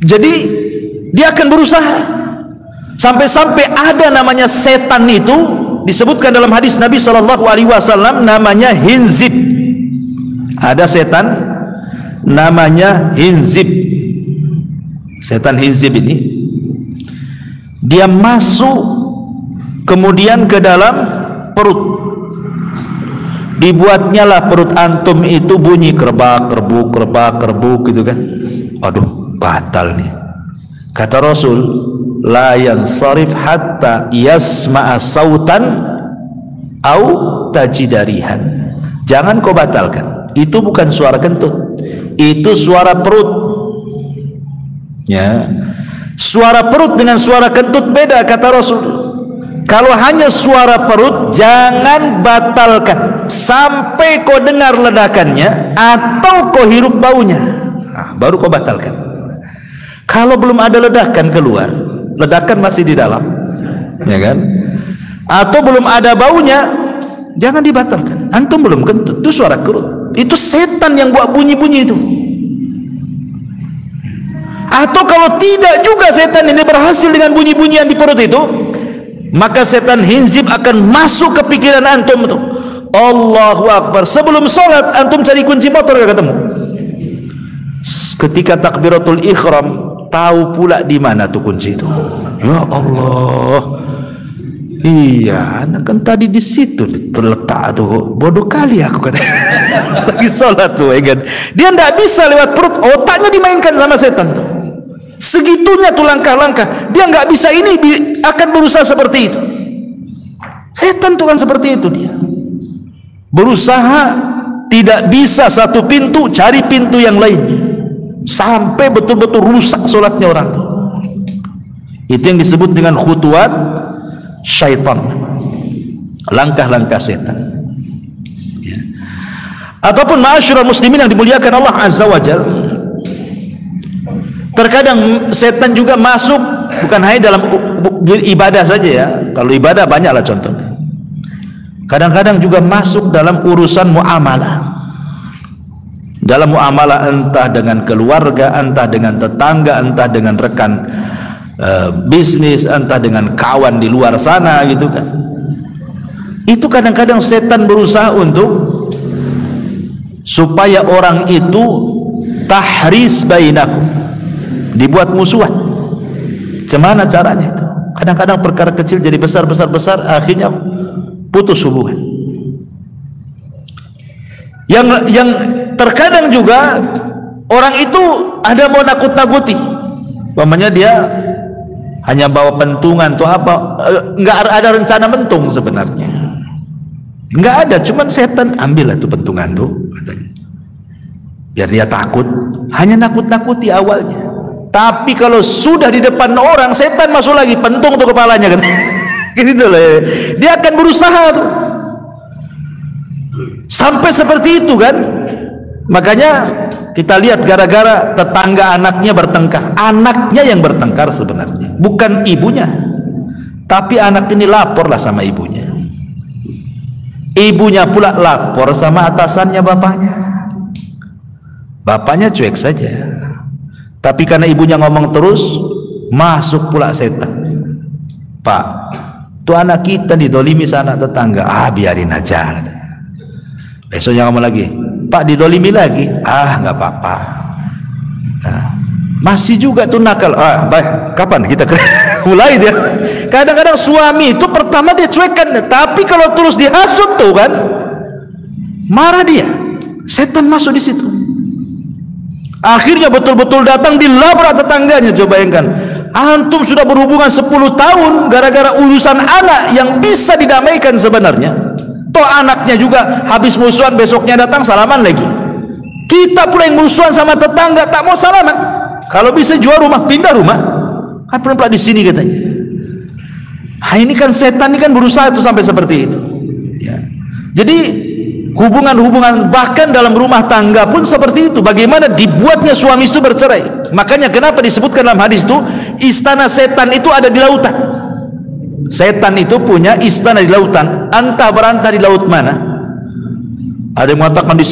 Speaker 2: Jadi dia akan berusaha sampai-sampai ada namanya setan itu disebutkan dalam hadis Nabi SAW, namanya hinzib. Ada setan namanya hinzib. Setan hinzib ini dia masuk kemudian ke dalam perut. Dibuatnya lah perut antum itu bunyi kerbak kerbuk gitu kan. Aduh, batal nih. Kata Rasul, la yansarif hatta yasma'a sautan au tajidarihan. Jangan kau batalkan. Itu bukan suara kentut, itu suara perut. Ya. Suara perut dengan suara kentut beda, kata Rasul. Kalau hanya suara perut, jangan batalkan sampai kau dengar ledakannya atau kau hirup baunya. Nah, baru kau batalkan. Kalau belum ada ledakan keluar, ledakan masih di dalam, ya kan? Atau belum ada baunya, jangan dibatalkan. Antum belum kentut, itu suara perut. Itu setan yang buat bunyi-bunyi itu. Atau kalau tidak juga setan ini berhasil dengan bunyi-bunyian di perut itu, maka setan hinzib akan masuk ke pikiran antum tuh. Allahu Akbar. Sebelum sholat antum cari kunci motor gak ketemu. Ketika takbiratul ikhram, tahu pula di mana tuh kunci itu. Ya Allah. Iya, anak kan tadi di situ terletak tuh. Bodoh kali aku kata. Lagi sholat tuh, ya kan. Dia tidak bisa lewat perut, otaknya dimainkan sama setan tuh. Segitunya tuh langkah-langkah, dia nggak bisa ini, akan berusaha seperti itu. Setan tuh kan seperti itu, dia berusaha tidak bisa satu pintu, cari pintu yang lainnya, sampai betul-betul rusak sholatnya orang tuh. Itu yang disebut dengan khutuwat syaitan, langkah-langkah setan. Ya. Ataupun ma'asyiral muslimin yang dimuliakan Allah Azza wa Jalla, terkadang setan juga masuk bukan hanya dalam ibadah saja ya. Kalau ibadah banyaklah contohnya. Kadang-kadang juga masuk dalam urusan muamalah. Dalam muamalah entah dengan keluarga, entah dengan tetangga, entah dengan rekan bisnis, entah dengan kawan di luar sana gitu kan. Itu kadang-kadang setan berusaha untuk supaya orang itu tahris bainakum, dibuat musuhan. Gimana caranya itu? Kadang-kadang perkara kecil jadi besar, akhirnya putus hubungan. Yang terkadang juga orang itu ada mau nakut-nakuti, umpamanya dia hanya bawa pentungan atau apa, nggak ada rencana mentung sebenarnya, nggak ada, cuman setan ambillah tuh pentungan tuh katanya, biar dia takut, hanya nakut-nakuti awalnya. Tapi kalau sudah di depan orang, setan masuk lagi, pentung tuh kepalanya kan. Gitu loh. Dia akan berusaha tuh. Sampai seperti itu kan. Makanya kita lihat gara-gara tetangga anaknya bertengkar. Anaknya yang bertengkar sebenarnya, bukan ibunya. Tapi anak ini laporlah sama ibunya. Ibunya pula lapor sama atasannya bapaknya. Bapaknya cuek saja. Tapi karena ibunya ngomong terus, masuk pula setan. Pak, tuh anak kita didolimi sama anak tetangga. Biarin aja. Besoknya ngomong lagi, Pak, didolimi lagi. Nggak apa-apa. Masih juga tuh nakal. Baik, kapan kita mulai dia? Kadang-kadang suami itu pertama dia cuekkan, tapi kalau terus dihasut tuh kan, marah dia. Setan masuk di situ. Akhirnya betul-betul datang dilabrak tetangganya. Coba bayangkan, antum sudah berhubungan 10 tahun gara-gara urusan anak yang bisa didamaikan sebenarnya. Toh anaknya juga habis musuhan, besoknya datang salaman lagi. Kita pula yang musuhan sama tetangga, tak mau salaman. Kalau bisa jual rumah, pindah rumah. Apa pula di sini katanya. Ini kan setan ini kan berusaha itu sampai seperti itu. Ya. Jadi hubungan-hubungan bahkan dalam rumah tangga pun seperti itu. Bagaimana dibuatnya suami itu bercerai. Makanya kenapa disebutkan dalam hadis itu istana setan itu ada di lautan. Setan itu punya istana di lautan. Antah berantah di laut mana? Ada yang mengatakan di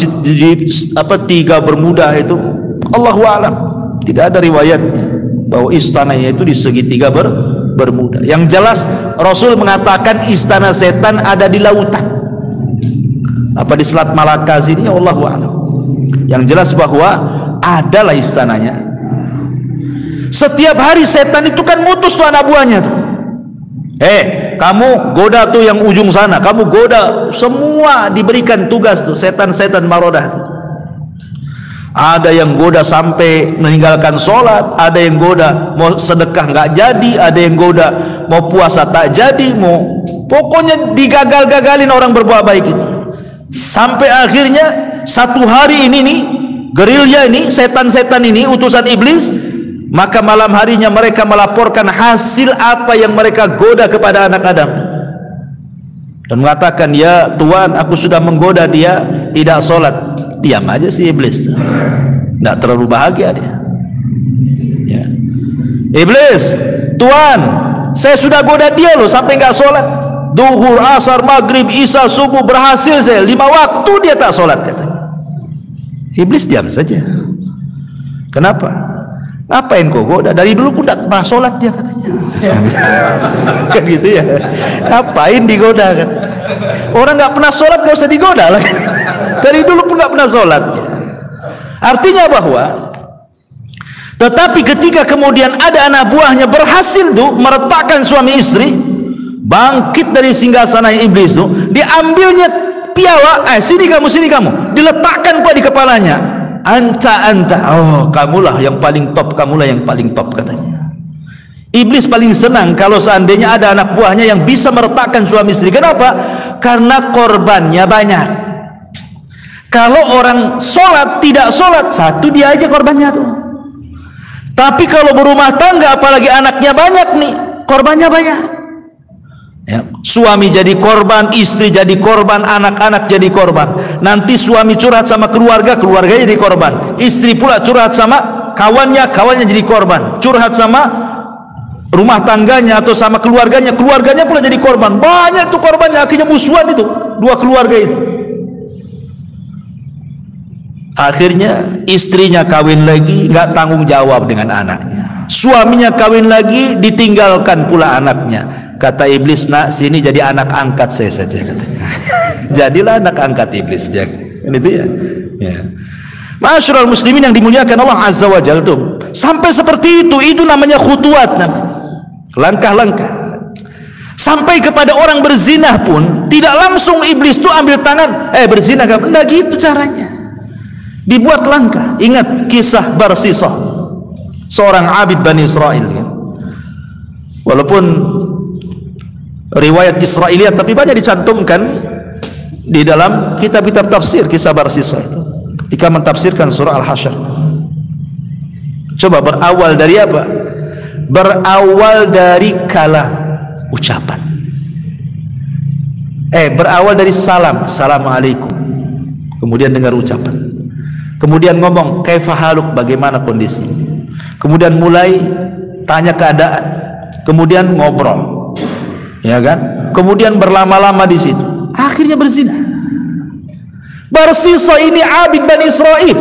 Speaker 2: tiga Bermuda itu. Allahu a'lam. Tidak ada riwayatnya bahwa istananya itu di segitiga Bermuda. Yang jelas Rasul mengatakan istana setan ada di lautan. Apa di Selat Malaka sini? Allahu a'lam. Yang jelas bahwa adalah istananya. Setiap hari setan itu kan mutus tuh anak buahnya tuh. Kamu goda tuh yang ujung sana, kamu goda. Semua diberikan tugas tuh setan-setan marodah tuh. Ada yang goda sampai meninggalkan sholat, ada yang goda mau sedekah nggak jadi, ada yang goda mau puasa tak jadi, mau pokoknya digagal-gagalin orang berbuat baik itu. Sampai akhirnya satu hari ini nih, gerilya ini, setan-setan ini, utusan iblis, maka malam harinya mereka melaporkan hasil apa yang mereka goda kepada anak Adam dan mengatakan, ya Tuhan, aku sudah menggoda dia tidak sholat. Diam aja si iblis, tidak terlalu bahagia dia. Ya. Iblis, Tuhan, saya sudah goda dia loh sampai nggak sholat. Duhur, asar, maghrib, isya, subuh, berhasil saya 5 waktu dia tak sholat katanya. Iblis diam saja. Kenapa? Ngapain kau goda? Dari dulu pun tak pernah sholat dia katanya. Kan gitu ya. Ngapain digoda katanya? Orang nggak pernah sholat nggak usah digoda lah. Dari dulu pun nggak pernah sholat. Artinya bahwa, tetapi ketika kemudian ada anak buahnya berhasil tuh meretakkan suami istri, bangkit dari singgasana iblis tuh, diambilnya piala, sini kamu, diletakkan pada di kepalanya. Anta, kamulah yang paling top, katanya. Iblis paling senang kalau seandainya ada anak buahnya yang bisa meretakkan suami istri. Kenapa? Karena korbannya banyak. Kalau orang sholat tidak sholat, satu dia aja korbannya tuh. Tapi kalau berumah tangga, apalagi anaknya banyak nih, korbannya banyak. Ya, suami jadi korban, istri jadi korban, anak-anak jadi korban. Nanti suami curhat sama keluarga, keluarganya jadi korban. Istri pula curhat sama kawannya, kawannya jadi korban. Curhat sama rumah tangganya atau sama keluarganya, keluarganya pula jadi korban. Banyak tuh korbannya, akhirnya musuhan itu dua keluarga itu. Akhirnya istrinya kawin lagi, nggak tanggung jawab dengan anaknya. Suaminya kawin lagi, ditinggalkan pula anaknya. Kata iblis, nak sini jadi anak angkat saya saja katanya. Jadilah anak angkat iblis. Ini itu ya. Ma'asyiral muslimin yang dimuliakan Allah Azza wa Jalla tuh. Sampai seperti itu namanya khutuwat, namanya langkah-langkah. Sampai kepada orang berzina pun tidak langsung iblis tuh ambil tangan, berzina kan? Enggak gitu caranya. Dibuat langkah. Ingat kisah Barsisah, seorang abid Bani Israel kan? Walaupun riwayat Israiliyat tapi banyak dicantumkan di dalam kitab-kitab tafsir kisah Barsisah itu ketika mentafsirkan surah Al-Hasyr itu. Coba berawal dari apa? Berawal dari kalam, ucapan. Berawal dari salam, assalamualaikum. Kemudian dengar ucapan. Kemudian ngomong, kaifa haluk, bagaimana kondisi. Kemudian mulai tanya keadaan. Kemudian ngobrol. Ya kan? Kemudian berlama-lama di situ. Akhirnya berzina. Barsisa ini abid Bani Israel.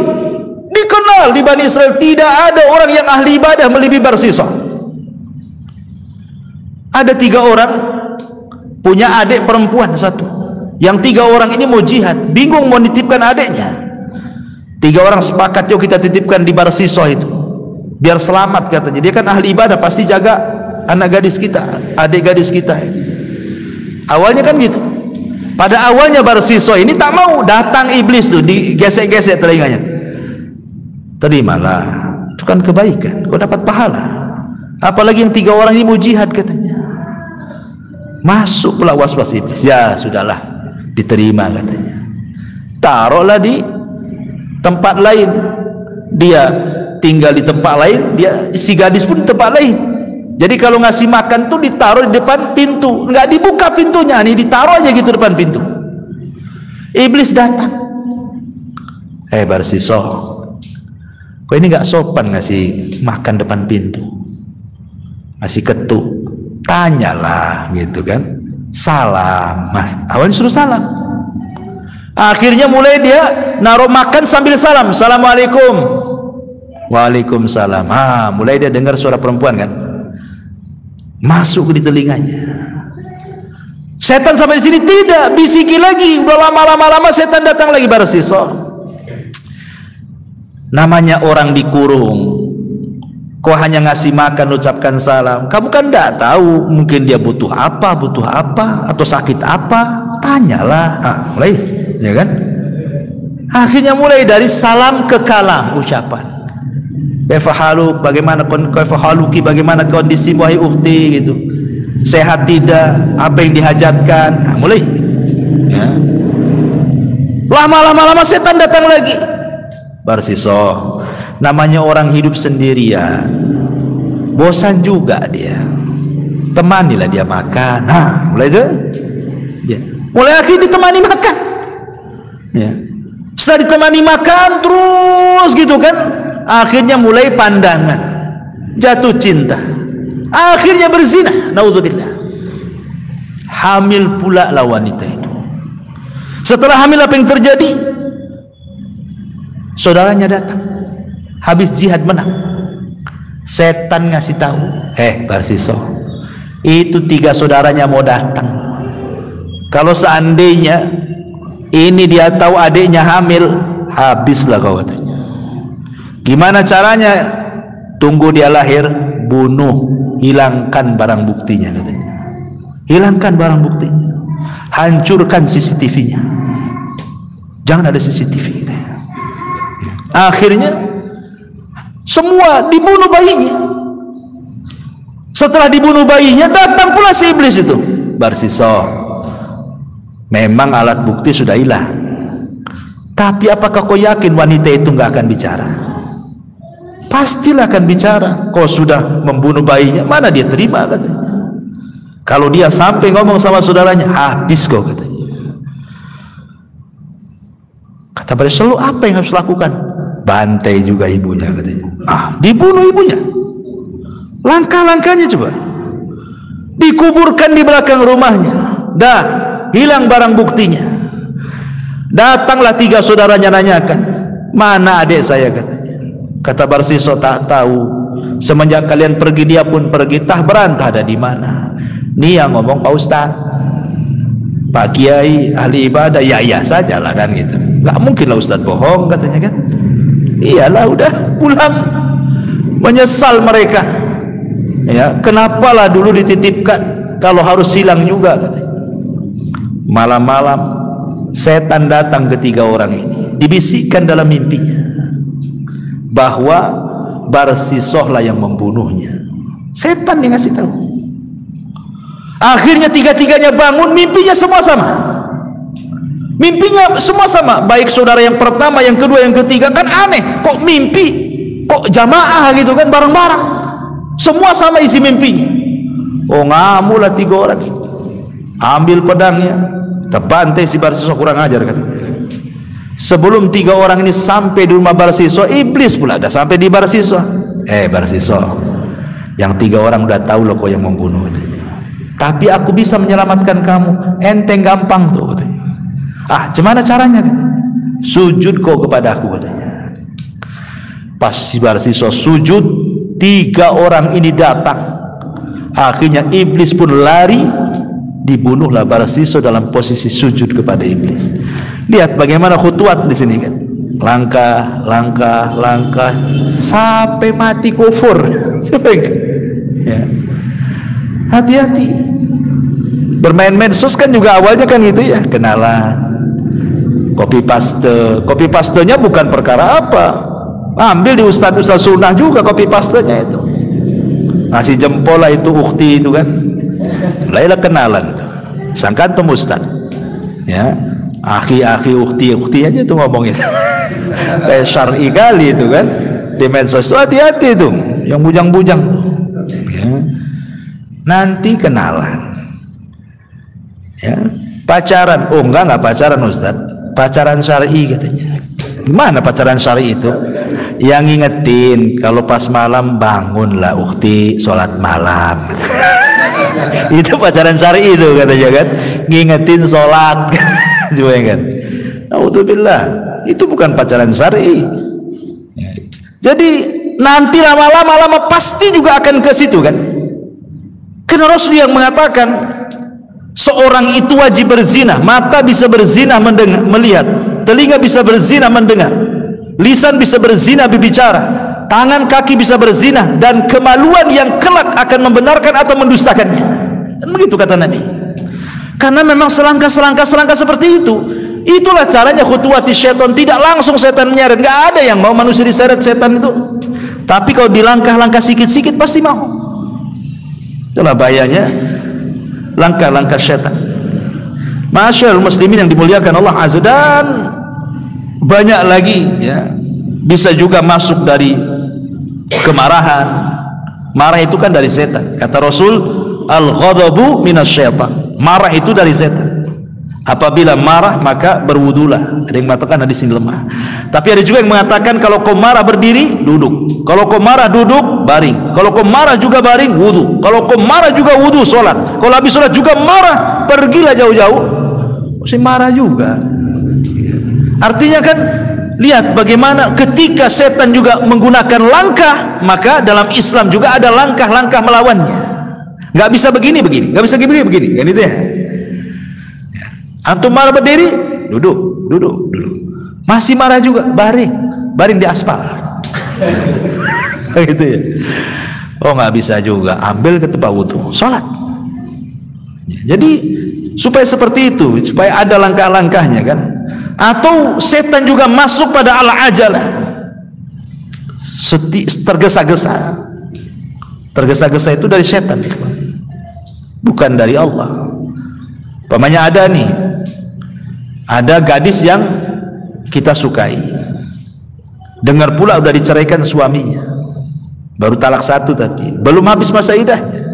Speaker 2: Dikenal di Bani Israel tidak ada orang yang ahli ibadah melebihi Barsisa. Ada 3 orang punya adik perempuan satu. Yang 3 orang ini mau jihad, bingung mau nitipkan adiknya. 3 orang sepakat, yuk kita titipkan di Barsisa itu, biar selamat katanya. Dia kan ahli ibadah, pasti jaga anak gadis kita, adik gadis kita ini. Awalnya kan gitu. Pada awalnya Barsisa ini tak mau, datang iblis tuh, digesek-gesek telinganya. Terimalah, itu kan kebaikan, kau dapat pahala. Apalagi yang 3 orang ini mau jihad katanya. Masuk pula was-was iblis. Ya sudahlah, diterima katanya. Taruhlah di tempat lain. Dia tinggal di tempat lain, dia si gadis pun di tempat lain. Jadi kalau ngasih makan tuh ditaruh di depan pintu, nggak dibuka pintunya, nih ditaruh aja gitu depan pintu. Iblis datang. Barsisa, kok ini nggak sopan ngasih makan depan pintu, ngasih ketuk. Tanyalah gitu kan, salam. Awalnya suruh salam, akhirnya mulai dia naruh makan sambil salam, assalamualaikum, waalaikumsalam. Mulai dia dengar suara perempuan kan, masuk di telinganya. Setan sampai di sini tidak, bisiki lagi. Udah lama setan datang lagi. Barsisa, namanya orang dikurung, kau hanya ngasih makan, ucapkan salam. Kamu kan tidak tahu, mungkin dia butuh apa atau sakit apa. Tanyalah. Mulai, ya kan? Akhirnya mulai dari salam ke kalam, ucapan. Kaifa haluk, bagaimana kondisi wahai ukhti gitu. Sehat tidak? Apa yang dihajatkan? Mulai. Ya. Lama setan datang lagi. Barsisa, namanya orang hidup sendirian, bosan juga dia, temanilah dia makan. Mulai itu ya. Mulai akhirnya ditemani makan ya. Setelah ditemani makan terus gitu kan, akhirnya mulai pandangan, jatuh cinta, akhirnya berzina. Naudzubillah. Hamil pula lah wanita itu. Setelah hamil apa yang terjadi? Saudaranya datang, habis jihad menang. Setan ngasih tahu, Barsisa, itu 3 saudaranya mau datang. Kalau seandainya ini dia tahu adiknya hamil, habislah kau katanya. Gimana caranya? Tunggu dia lahir, bunuh, hilangkan barang buktinya katanya. Hilangkan barang buktinya, hancurkan CCTV-nya, jangan ada CCTV katanya. Akhirnya semua dibunuh bayinya. Setelah dibunuh bayinya, datang pula si iblis itu. Barsisa, memang alat bukti sudah hilang, tapi apakah kau yakin wanita itu nggak akan bicara? Pastilah akan bicara. Kau sudah membunuh bayinya, mana dia terima katanya. Kalau dia sampai ngomong sama saudaranya, habis kau katanya. Kata Barsisa, lu apa yang harus lakukan? Bantai juga ibunya katanya. Dibunuh ibunya. Langkah-langkahnya coba. Dikuburkan di belakang rumahnya. Dah hilang barang buktinya. Datanglah 3 saudaranya nanyakan, mana adik saya katanya. Kata Barsisa, tak tahu. Semenjak kalian pergi dia pun pergi, tah berantah ada di mana. Nih yang ngomong Pak Ustadz, Pak Kiai ahli ibadah, ya sajalah kan gitu. Gak mungkin lah Ustadz bohong katanya kan. Iyalah, udah pulang. Menyesal mereka ya, kenapalah dulu dititipkan kalau harus hilang juga katanya. Malam-malam setan datang ke 3 orang ini, dibisikkan dalam mimpinya bahwa Barsisa lah yang membunuhnya. Setan yang ngasih tahu. Akhirnya 3-tiganya bangun, mimpinya semua sama. Mimpinya semua sama, baik saudara yang pertama, yang kedua, yang ketiga. Kan aneh, kok mimpi, kok jamaah gitu kan, bareng-bareng. Semua sama isi mimpinya. Ngamulah 3 orang itu. Ambil pedangnya, terbantai si Barsiswa, kurang ajar katanya. Sebelum 3 orang ini sampai di rumah Barsiswa, iblis pula dah sampai di Barsiswa. Barsiswa, yang 3 orang udah tahu loh kau yang membunuh katanya. Tapi aku bisa menyelamatkan kamu, enteng gampang tuh katanya. Gimana caranya katanya? Sujud kau kepada aku katanya. Pas si Barsiswa sujud, 3 orang ini datang. Akhirnya iblis pun lari, dibunuhlah Barsiswa dalam posisi sujud kepada iblis. Lihat bagaimana khutuat di sini kan, langkah sampai mati kufur. Ya. Hati-hati. Bermain medsos kan juga awalnya kan gitu ya, kenalan, copy pastenya bukan perkara apa, ambil di ustaz sunnah juga copy pastenya itu, ngasih jempol lah itu ukhti itu kan, mulailah kenalan tuh, sangka antum ustaz ya, akhi ukhti aja tuh ngomongin. Kayak syar'i kali itu kan di medsos tuh. Hati-hati tuh yang bujang-bujang tuh ya. Nanti kenalan ya, pacaran, enggak pacaran ustaz, pacaran syar'i katanya. Gimana pacaran syar'i itu? Yang ngingetin kalau pas malam bangunlah ukhti sholat malam. Itu pacaran syar'i itu katanya kan, ngingetin sholat. Coba kan, naudzubillah, itu bukan pacaran syar'i. Jadi nanti lama-lama pasti juga akan ke situ kan. Karena Rasul yang mengatakan seorang itu wajib berzina, mata bisa berzina mendengar, melihat, telinga bisa berzina mendengar, lisan bisa berzina berbicara, tangan kaki bisa berzina, dan kemaluan yang kelak akan membenarkan atau mendustakannya. Dan begitu kata Nabi. Karena memang selangkah seperti itu. Itulah caranya khutuwati syaitan. Tidak langsung setan menyeret, nggak ada yang mau manusia diseret setan itu. Tapi kalau di langkah-langkah sikit-sikit pasti mau. Itulah bahayanya langkah-langkah syaitan. Masyaallah muslimin yang dimuliakan Allah Azza, dan banyak lagi ya, bisa juga masuk dari kemarahan. Marah itu kan dari setan. Kata Rasul, al-ghadabu minasyaitan. Marah itu dari setan. Apabila marah maka berwudulah. Ada yang mengatakan hadis ini lemah. Tapi ada juga yang mengatakan kalau kau marah berdiri, duduk. Kalau kau marah duduk, baring. Kalau kau marah juga baring, wudu. Kalau kau marah juga wudu, sholat. Kalau habis sholat juga marah, pergilah jauh-jauh. Masih marah juga. Artinya kan, lihat bagaimana ketika setan juga menggunakan langkah, maka dalam Islam juga ada langkah-langkah melawannya. Nggak bisa begini, nggak bisa begini, kan itu ya. Antum marah berdiri, duduk. Masih marah juga, baring di aspal. Gitu ya. Oh nggak bisa juga, ambil ke tempat wudu, sholat. Jadi supaya seperti itu, supaya ada langkah-langkahnya kan. Atau setan juga masuk pada al-ajalah, tergesa-gesa itu dari setan, bukan dari Allah. Pamannya ada gadis yang kita sukai, dengar pula udah diceraikan suaminya, baru talak 1 tapi belum habis masa idahnya.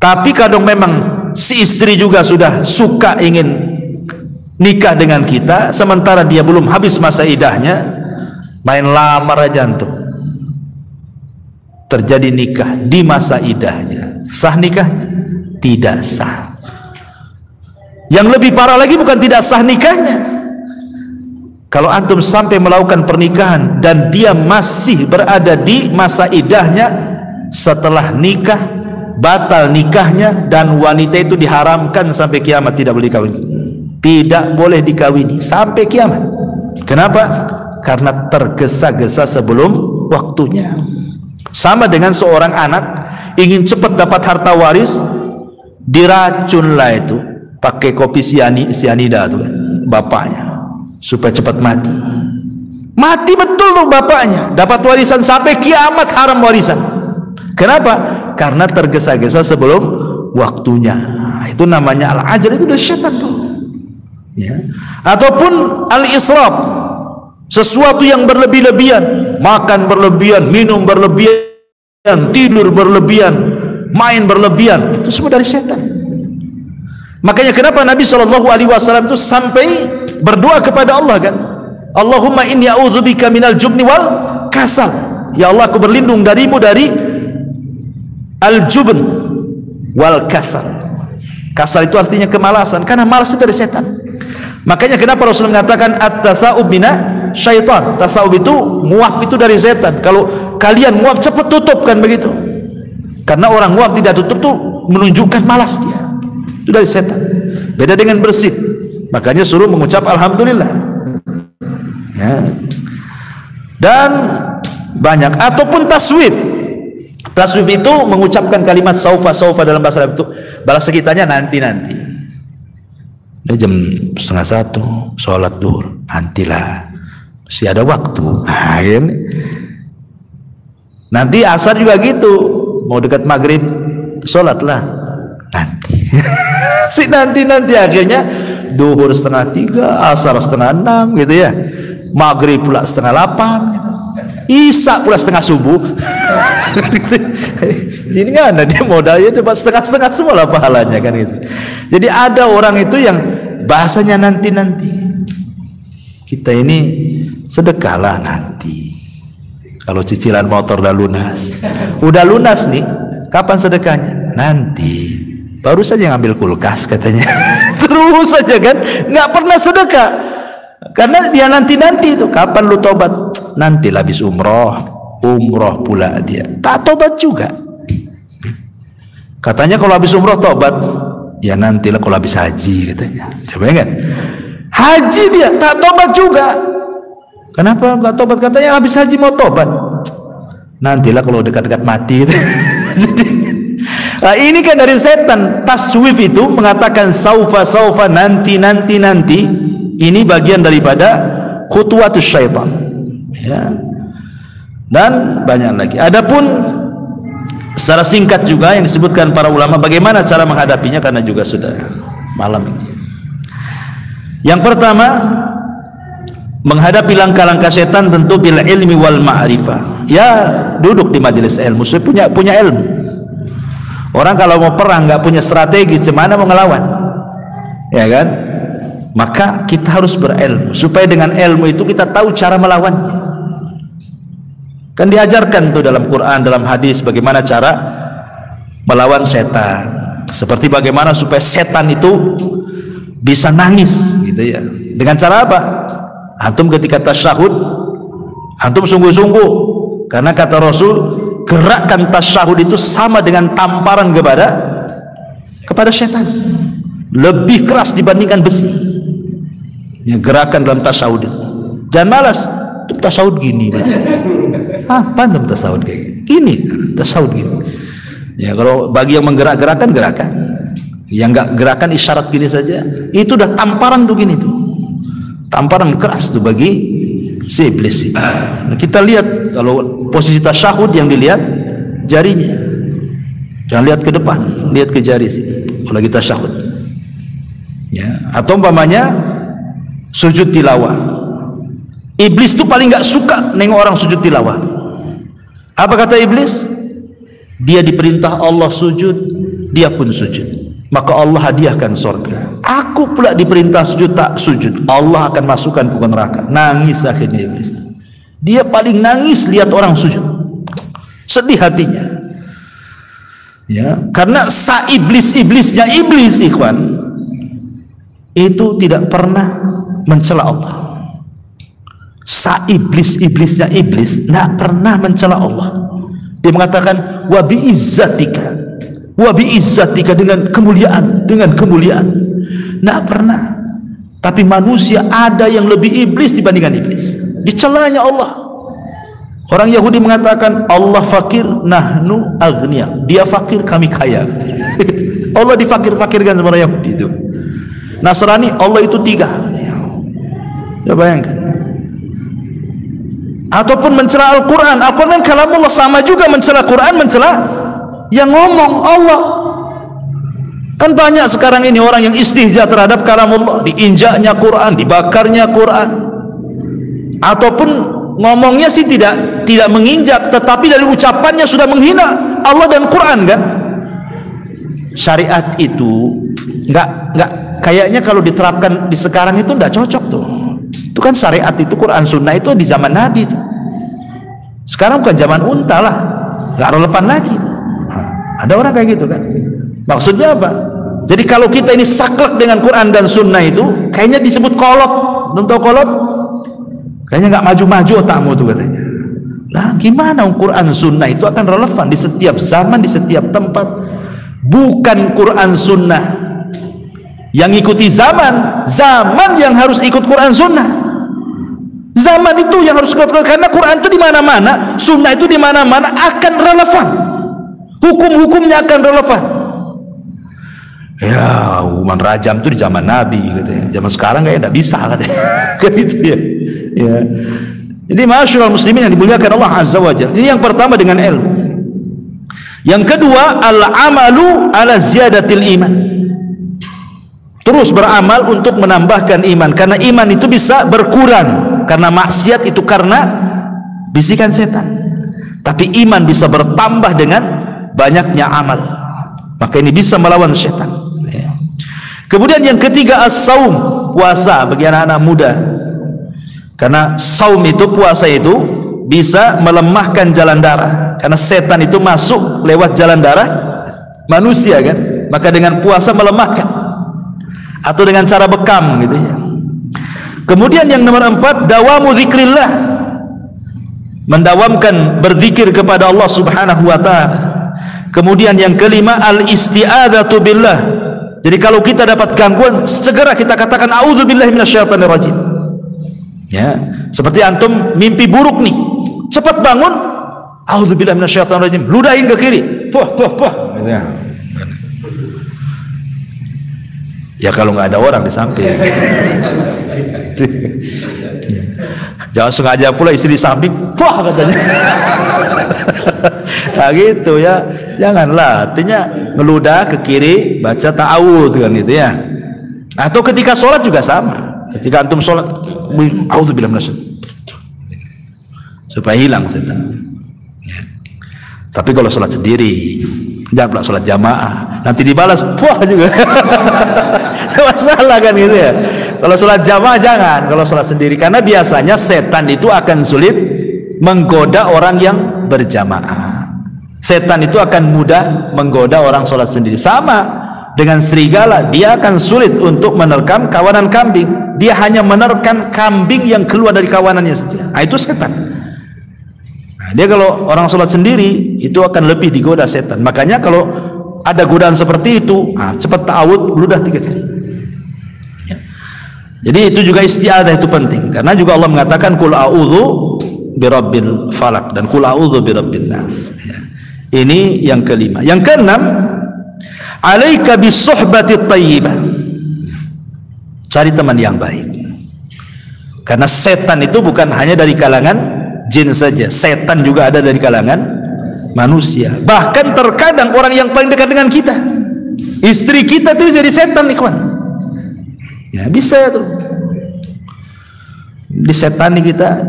Speaker 2: Tapi kadang memang si istri juga sudah suka ingin nikah dengan kita, sementara dia belum habis masa idahnya, main lamar aja antum, terjadi nikah di masa idahnya. Sah nikahnya? Tidak sah. Yang lebih parah lagi bukan tidak sah nikahnya, kalau antum sampai melakukan pernikahan dan dia masih berada di masa idahnya, setelah nikah batal nikahnya, dan wanita itu diharamkan sampai kiamat tidak boleh dikawini. Tidak boleh dikawini sampai kiamat. Kenapa? Karena tergesa-gesa sebelum waktunya. Sama dengan seorang anak ingin cepat dapat harta waris, diracunlah itu pakai kopi sianida tuh kan bapaknya, supaya cepat mati betul tuh bapaknya, dapat warisan sampai kiamat, haram warisan. Kenapa? Karena tergesa-gesa sebelum waktunya. Itu namanya al-ajal, itu udah syaitan tuh ya. Ataupun al-israf, sesuatu yang berlebih-lebihan, makan berlebihan, minum berlebihan, tidur berlebihan, main berlebihan, itu semua dari setan. Makanya kenapa Nabi SAW itu sampai berdoa kepada Allah kan, Allahumma inni a'udzubika minal jubni wal kasal. Ya Allah, aku berlindung darimu dari al-jubn wal kasal. Kasal itu artinya kemalasan, karena malas itu dari setan. Makanya kenapa Rasul mengatakan at-tasa'ub mina syaitan. Tasa'ub itu muak, itu dari setan. Kalau kalian muak, cepat tutup kan begitu. Karena orang muak tidak tutup tuh menunjukkan malas dia. Itu dari setan. Beda dengan bersin. Makanya suruh mengucap alhamdulillah. Ya. Dan banyak, ataupun taswib. Taswib itu mengucapkan kalimat saufa dalam bahasa Arab itu balas sekitarnya nanti. Ini jam 12:30 sholat duhur, nantilah, masih ada waktu. Nah, ini. Nanti asar juga gitu, mau dekat maghrib sholatlah nanti. Si nanti akhirnya duhur 5:30, asar 5:30 gitu ya, maghrib pula 7:30 gitu. Isya pula 5:30 subuh. Ini kan ada dia modalnya cuma setengah semua lah pahalanya kan gitu. Jadi ada orang itu yang bahasanya nanti. Kita ini sedekahlah nanti. Kalau cicilan motor udah lunas nih, kapan sedekahnya? Nanti. Baru saja ngambil kulkas katanya. Terus saja kan, nggak pernah sedekah. Karena dia nanti itu. Kapan lu tobat? Nanti habis umroh pula dia. Tak tobat juga. Katanya kalau habis umroh tobat, ya nantilah kalau habis haji katanya. Coba kan? Haji dia tak tobat juga. Kenapa nggak tobat? Katanya habis haji mau tobat. Nantilah kalau dekat-dekat mati. Jadi, nah ini kan dari setan. Taswif itu mengatakan saufa nanti. Ini bagian daripada khutuwatus syaitan. Ya. Dan banyak lagi. Adapun secara singkat juga yang disebutkan para ulama bagaimana cara menghadapinya, karena juga sudah malam ini. Yang pertama, menghadapi langkah-langkah setan tentu bil ilmi wal ma'rifah. Ya, duduk di majelis ilmu, punya ilmu. Orang kalau mau perang nggak punya strategi, gimana mau ngelawan? Ya kan? Maka kita harus berilmu supaya dengan ilmu itu kita tahu cara melawannya. Kan diajarkan tuh dalam Quran, dalam hadis bagaimana cara melawan setan. Seperti bagaimana supaya setan itu bisa nangis gitu ya. Dengan cara apa? Antum ketika tasyahud, antum sungguh-sungguh, karena kata Rasul, gerakan tasyahud itu sama dengan tamparan kepada setan. Lebih keras dibandingkan besi. Ya, gerakan dalam tasyahud itu. Jangan malas. Tasyahud gini. Apa antum tasyahud kayak gini? Ini tasyahud gini. Ya, kalau bagi yang menggerak-gerakan, gerakan. Yang enggak gerakan isyarat gini saja, itu udah tamparan tuh gini tuh. Tamparan keras tuh bagi si iblis. Nah, kita lihat kalau posisi tasyahud yang dilihat jarinya. Jangan lihat ke depan, lihat ke jari sini. Kalau kita tasyahud. Ya, atau umpamanya sujud tilawah. Iblis itu paling nggak suka nengok orang sujud tilawah. Apa kata iblis? Dia diperintah Allah sujud, dia pun sujud. Maka Allah hadiahkan surga. Aku pula diperintah sujud, tak sujud. Allah akan masukkan ke neraka. Nangis akhirnya iblis. Dia paling nangis lihat orang sujud. Sedih hatinya. Ya, karena iblisnya iblis, ikhwan, itu tidak pernah mencela Allah. Iblisnya iblis tidak pernah mencela Allah. Dia mengatakan wa bi izzatika, dengan kemuliaan, tidak pernah. Tapi manusia ada yang lebih iblis dibandingkan iblis, dicelanya Allah. Orang Yahudi mengatakan Allah fakir, nahnu aghnia. Dia fakir, kami kaya. Allah difakir-fakirkan sama orang Yahudi itu. Nasrani, Allah itu 3. Ya bayangkan. Ataupun mencela Al-Quran. Al-Quran kan kalamullah, sama juga mencela Quran, mencela yang ngomong Allah. Kan banyak sekarang ini orang yang istihza terhadap kalamullah, diinjaknya Quran, dibakarnya Quran. Ataupun ngomongnya sih tidak menginjak, tetapi dari ucapannya sudah menghina Allah dan Quran kan. Syariat itu nggak kayaknya kalau diterapkan di sekarang itu nggak cocok tuh. Itu kan syariat itu, Quran Sunnah itu di zaman Nabi tuh. Sekarang bukan zaman unta lah, nggak relevan lagi. Ada orang kayak gitu kan. Maksudnya apa? Jadi kalau kita ini saklek dengan Quran dan Sunnah itu, kayaknya disebut kolot. Tentu kolot, kayaknya nggak maju-maju otakmu tuh katanya. Lah gimana Quran Sunnah itu akan relevan di setiap zaman, di setiap tempat. Bukan Quran Sunnah yang ikuti zaman, zaman yang harus ikut Quran Sunnah. Zaman itu yang harus ikut, karena Quran itu di mana-mana, Sunnah itu di mana-mana akan relevan. Hukum-hukumnya akan relevan. Ya, hukuman rajam itu di zaman Nabi katanya. Zaman sekarang kayaknya tidak bisa katanya. Kan gitu ya. Ya. Jadi ma'asyiral muslimin yang dimuliakan Allah Azza wa Jalla. Ini yang pertama dengan ilmu. Yang kedua, al-amalu ala ziyadatil iman. Terus beramal untuk menambahkan iman, karena iman itu bisa berkurang karena maksiat itu, karena bisikan setan. Tapi iman bisa bertambah dengan banyaknya amal. Maka ini bisa melawan setan. Kemudian yang ketiga, as-saum, puasa bagi anak-anak muda. Karena saum itu, puasa itu bisa melemahkan jalan darah, karena setan itu masuk lewat jalan darah manusia kan. Maka dengan puasa melemahkan, atau dengan cara bekam gitu ya. Kemudian yang nomor 4, dawamu zikrillah, mendawamkan berzikir kepada Allah Subhanahu wa taala. Kemudian yang kelima, al-isti'adzatu billah. Jadi kalau kita dapat gangguan, segera kita katakan a'udzubillahi minasyaitonir rajim. Ya, seperti antum mimpi buruk nih, cepat bangun, a'udzubillahi minasyaitonir rajim, ludahin ke kiri, puh gitu ya. Ya kalau nggak ada orang di samping. Jangan sengaja pula istri di samping, puh katanya. Nah gitu ya, janganlah. Artinya ngeludah ke kiri, baca ta'awudz kan itu ya. Atau ketika sholat juga sama. Ketika antum sholat, a'udzubillahi minasyaitonir, supaya hilang setan. Ya. Tapi kalau sholat sendiri, jangan pula sholat jamaah, nanti dibalas puah juga. Masalah kan gitu ya. Kalau sholat jamaah jangan, kalau sholat sendiri, karena biasanya setan itu akan sulit menggoda orang yang berjamaah. Setan itu akan mudah menggoda orang sholat sendiri. Sama dengan serigala, dia akan sulit untuk menerkam kawanan kambing. Dia hanya menerkam kambing yang keluar dari kawanannya saja. Nah, itu setan. Nah, dia kalau orang sholat sendiri itu akan lebih digoda setan. Makanya kalau ada godaan seperti itu, cepat ta'awudz, ludah 3 kali. Ya. Jadi itu juga isti'adzah itu penting, karena juga Allah mengatakan qul a'udzu birabbil falaq dan qul a'udzu birabbin nas. Ya. Ini yang kelima. Yang keenam, alaika bisuhbati thayyibah. Cari teman yang baik. Karena setan itu bukan hanya dari kalangan jin saja, setan juga ada dari kalangan manusia. Bahkan terkadang orang yang paling dekat dengan kita, istri kita itu jadi setan, ikhwan. Ya bisa tuh disetani kita.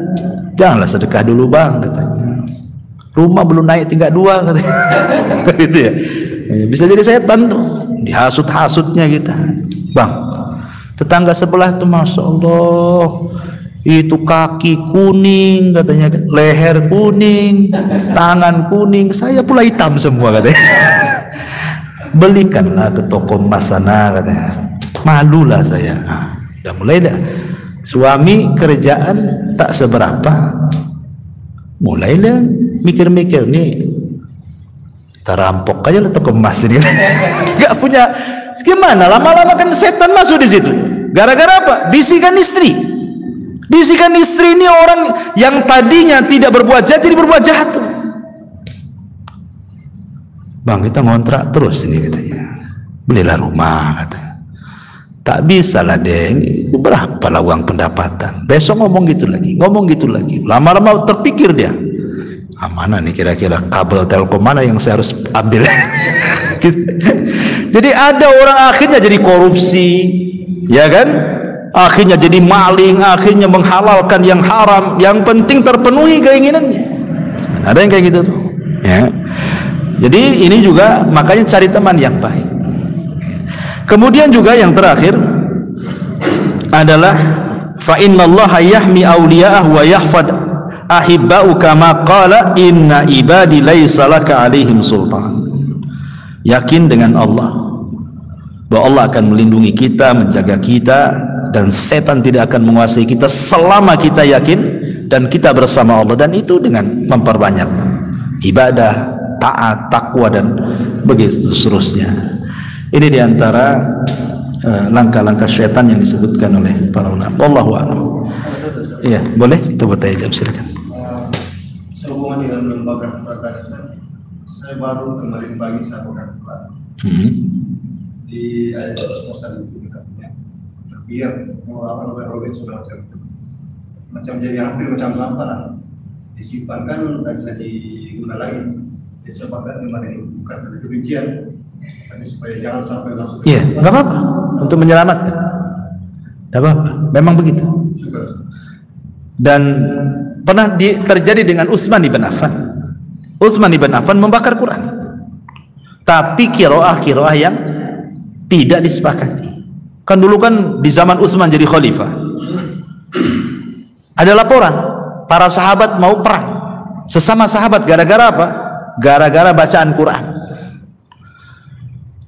Speaker 2: Janganlah sedekah dulu bang katanya, rumah belum naik tingkat 2 katanya. Gitu ya. Bisa jadi setan tuh, dihasut-hasutnya kita. Bang, tetangga sebelah tuh masya Allah itu kaki kuning katanya, leher kuning, tangan kuning, saya pula hitam semua katanya. Belikanlah ke toko emas sana katanya. Malulah saya. Udah mulai dah. Suami kerjaan tak seberapa, mulailah mikir-mikir nih, kita rampok aja lah toko emas ini. Gak punya gimana, lama-lama kan setan masuk di situ. Gara-gara apa? Bisikan istri. Bisikan istri ini orang yang tadinya tidak berbuat jahat jadi berbuat jahat. Bang, kita ngontrak terus ini katanya, belilah rumah katanya. Tak bisa lah deng, berapa lah uang pendapatan. Besok ngomong gitu lagi, ngomong gitu lagi. Lama-lama terpikir dia, mana nih kira-kira kabel telkom mana yang saya harus ambil. Jadi ada orang akhirnya jadi korupsi, ya kan? Akhirnya jadi maling, akhirnya menghalalkan yang haram. Yang penting terpenuhi keinginannya. Ada yang kayak gitu tuh, ya. Jadi ini juga makanya cari teman yang baik. Kemudian juga yang terakhir adalah fa innallaha yahmi awliya'ah wa yahfad ahibba'u kama qala inna ibadi laisa laka alaihim sultan. Yakin dengan Allah bahwa Allah akan melindungi kita, menjaga kita, dan setan tidak akan menguasai kita selama kita yakin dan kita bersama Allah, dan itu dengan memperbanyak ibadah, taat, takwa, dan begitu seterusnya. Ini diantara langkah-langkah syaitan yang disebutkan oleh para ulama. Wallahu a'lam. Iya, boleh kita bertanya jawab, silakan.
Speaker 1: Sehubungan dengan lembaga pertanian, saya baru kemarin pagi saya buka di ayat semesta itu katanya biar mau apa namanya robek macam jadi hampir macam sampah disimpan kan dan bisa diguna lagi. Disebabkan kemarin itu bukan dari kebencian, tapi supaya jangan sampai masuk.
Speaker 2: Iya, nggak apa-apa untuk menyelamatkan. Nggak apa-apa, memang begitu. Dan pernah terjadi dengan Utsman bin Affan. Utsman bin Affan membakar Quran, tapi kiroah yang tidak disepakati. Kan dulu kan di zaman Utsman jadi khalifah, ada laporan para sahabat mau perang sesama sahabat, gara-gara apa? Gara-gara bacaan Quran.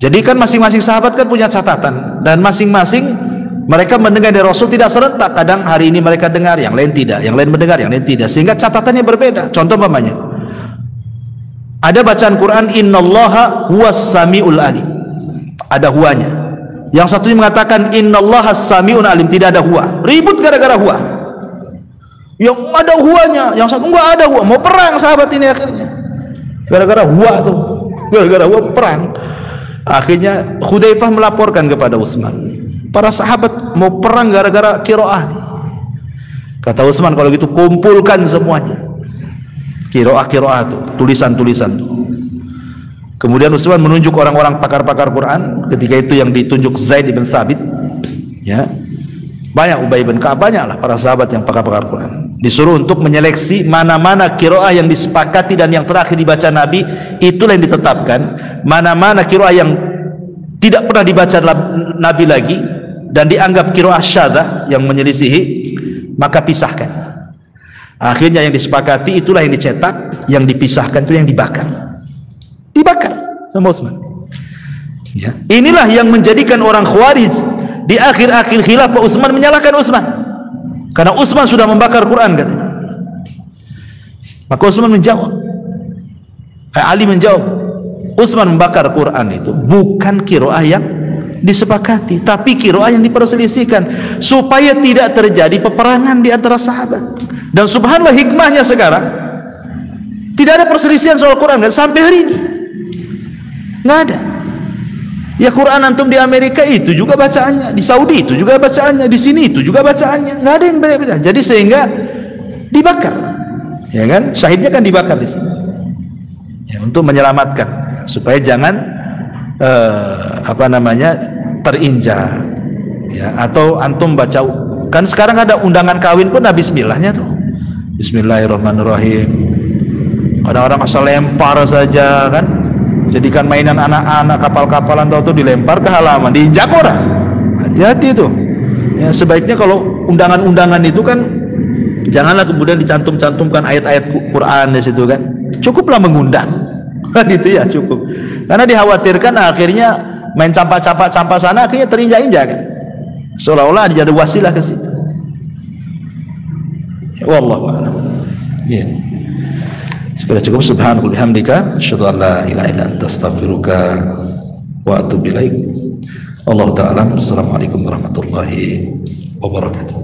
Speaker 2: Jadi kan masing-masing sahabat kan punya catatan, dan masing-masing mereka mendengar dari Rasul tidak serentak. Kadang hari ini mereka dengar, yang lain tidak, yang lain mendengar, yang lain tidak, sehingga catatannya berbeda. Contoh umpamanya ada bacaan Quran innallaha huwas samiul alim, ada huanya. Yang satunya mengatakan innallaha samiun alim, tidak ada huwa. Ribut gara-gara huwa. Yang ada huanya, yang satu enggak ada huwa. Mau perang sahabat ini akhirnya gara-gara huwa tuh, gara-gara huwa perang. Akhirnya Hudzaifah melaporkan kepada Utsman, para sahabat mau perang gara-gara qiraah. Kata Utsman, kalau gitu kumpulkan semuanya qiraah itu, tulisan-tulisan itu. Kemudian Utsman menunjuk orang-orang pakar-pakar Quran. Ketika itu yang ditunjuk Zaid bin Thabit, ya, banyak, Ubay bin Ka'ab, banyaklah para sahabat yang pakar-pakar Quran. Disuruh untuk menyeleksi mana-mana qiraah yang disepakati dan yang terakhir dibaca Nabi, itulah yang ditetapkan. Mana-mana qiraah yang tidak pernah dibaca Nabi lagi dan dianggap qiraah syadzah yang menyelisihi, maka pisahkan. Akhirnya yang disepakati itulah yang dicetak, yang dipisahkan itu yang dibakar sama Utsman. Ya. Inilah yang menjadikan orang Khawarij di akhir-akhir khilafah Utsman menyalahkan Utsman, karena Utsman sudah membakar Quran katanya. Maka Utsman menjawab, Ali menjawab, Utsman membakar Quran itu bukan qiraah yang disepakati, tapi qiraah yang diperselisihkan supaya tidak terjadi peperangan di antara sahabat. Dan subhanallah hikmahnya sekarang tidak ada perselisihan soal Quran dan sampai hari ini nggak ada. Ya, Quran antum di Amerika itu juga bacaannya, di Saudi itu juga bacaannya, di sini itu juga bacaannya, nggak ada yang beda-beda. Jadi sehingga dibakar, ya kan? Syahidnya kan dibakar di sini, ya, untuk menyelamatkan, ya, supaya jangan terinjak, ya. Atau antum baca, kan sekarang ada undangan kawin pun ada bismillahnya tuh, Bismillahirrahmanirrahim. Orang-orang asal lempar saja kan, jadikan mainan anak-anak, kapal-kapalan tahu tuh dilempar ke halaman, diinjak orang. Hati-hati itu. Ya, sebaiknya kalau undangan-undangan itu kan janganlah kemudian dicantum-cantumkan ayat-ayat Quran di situ kan. Cukuplah mengundang. Kan itu ya cukup. Karena dikhawatirkan akhirnya main campak-campak sana akhirnya terinjak-injak kan. Seolah-olah ada wasilah ke situ. Wallahu a'lam. Ya. Sudah cukup. Subhanallah bihamdika asyhadu an la ilaha illa anta astaghfiruka wa atubu ilaik. Allahu ta'ala. Assalamualaikum warahmatullahi wabarakatuh.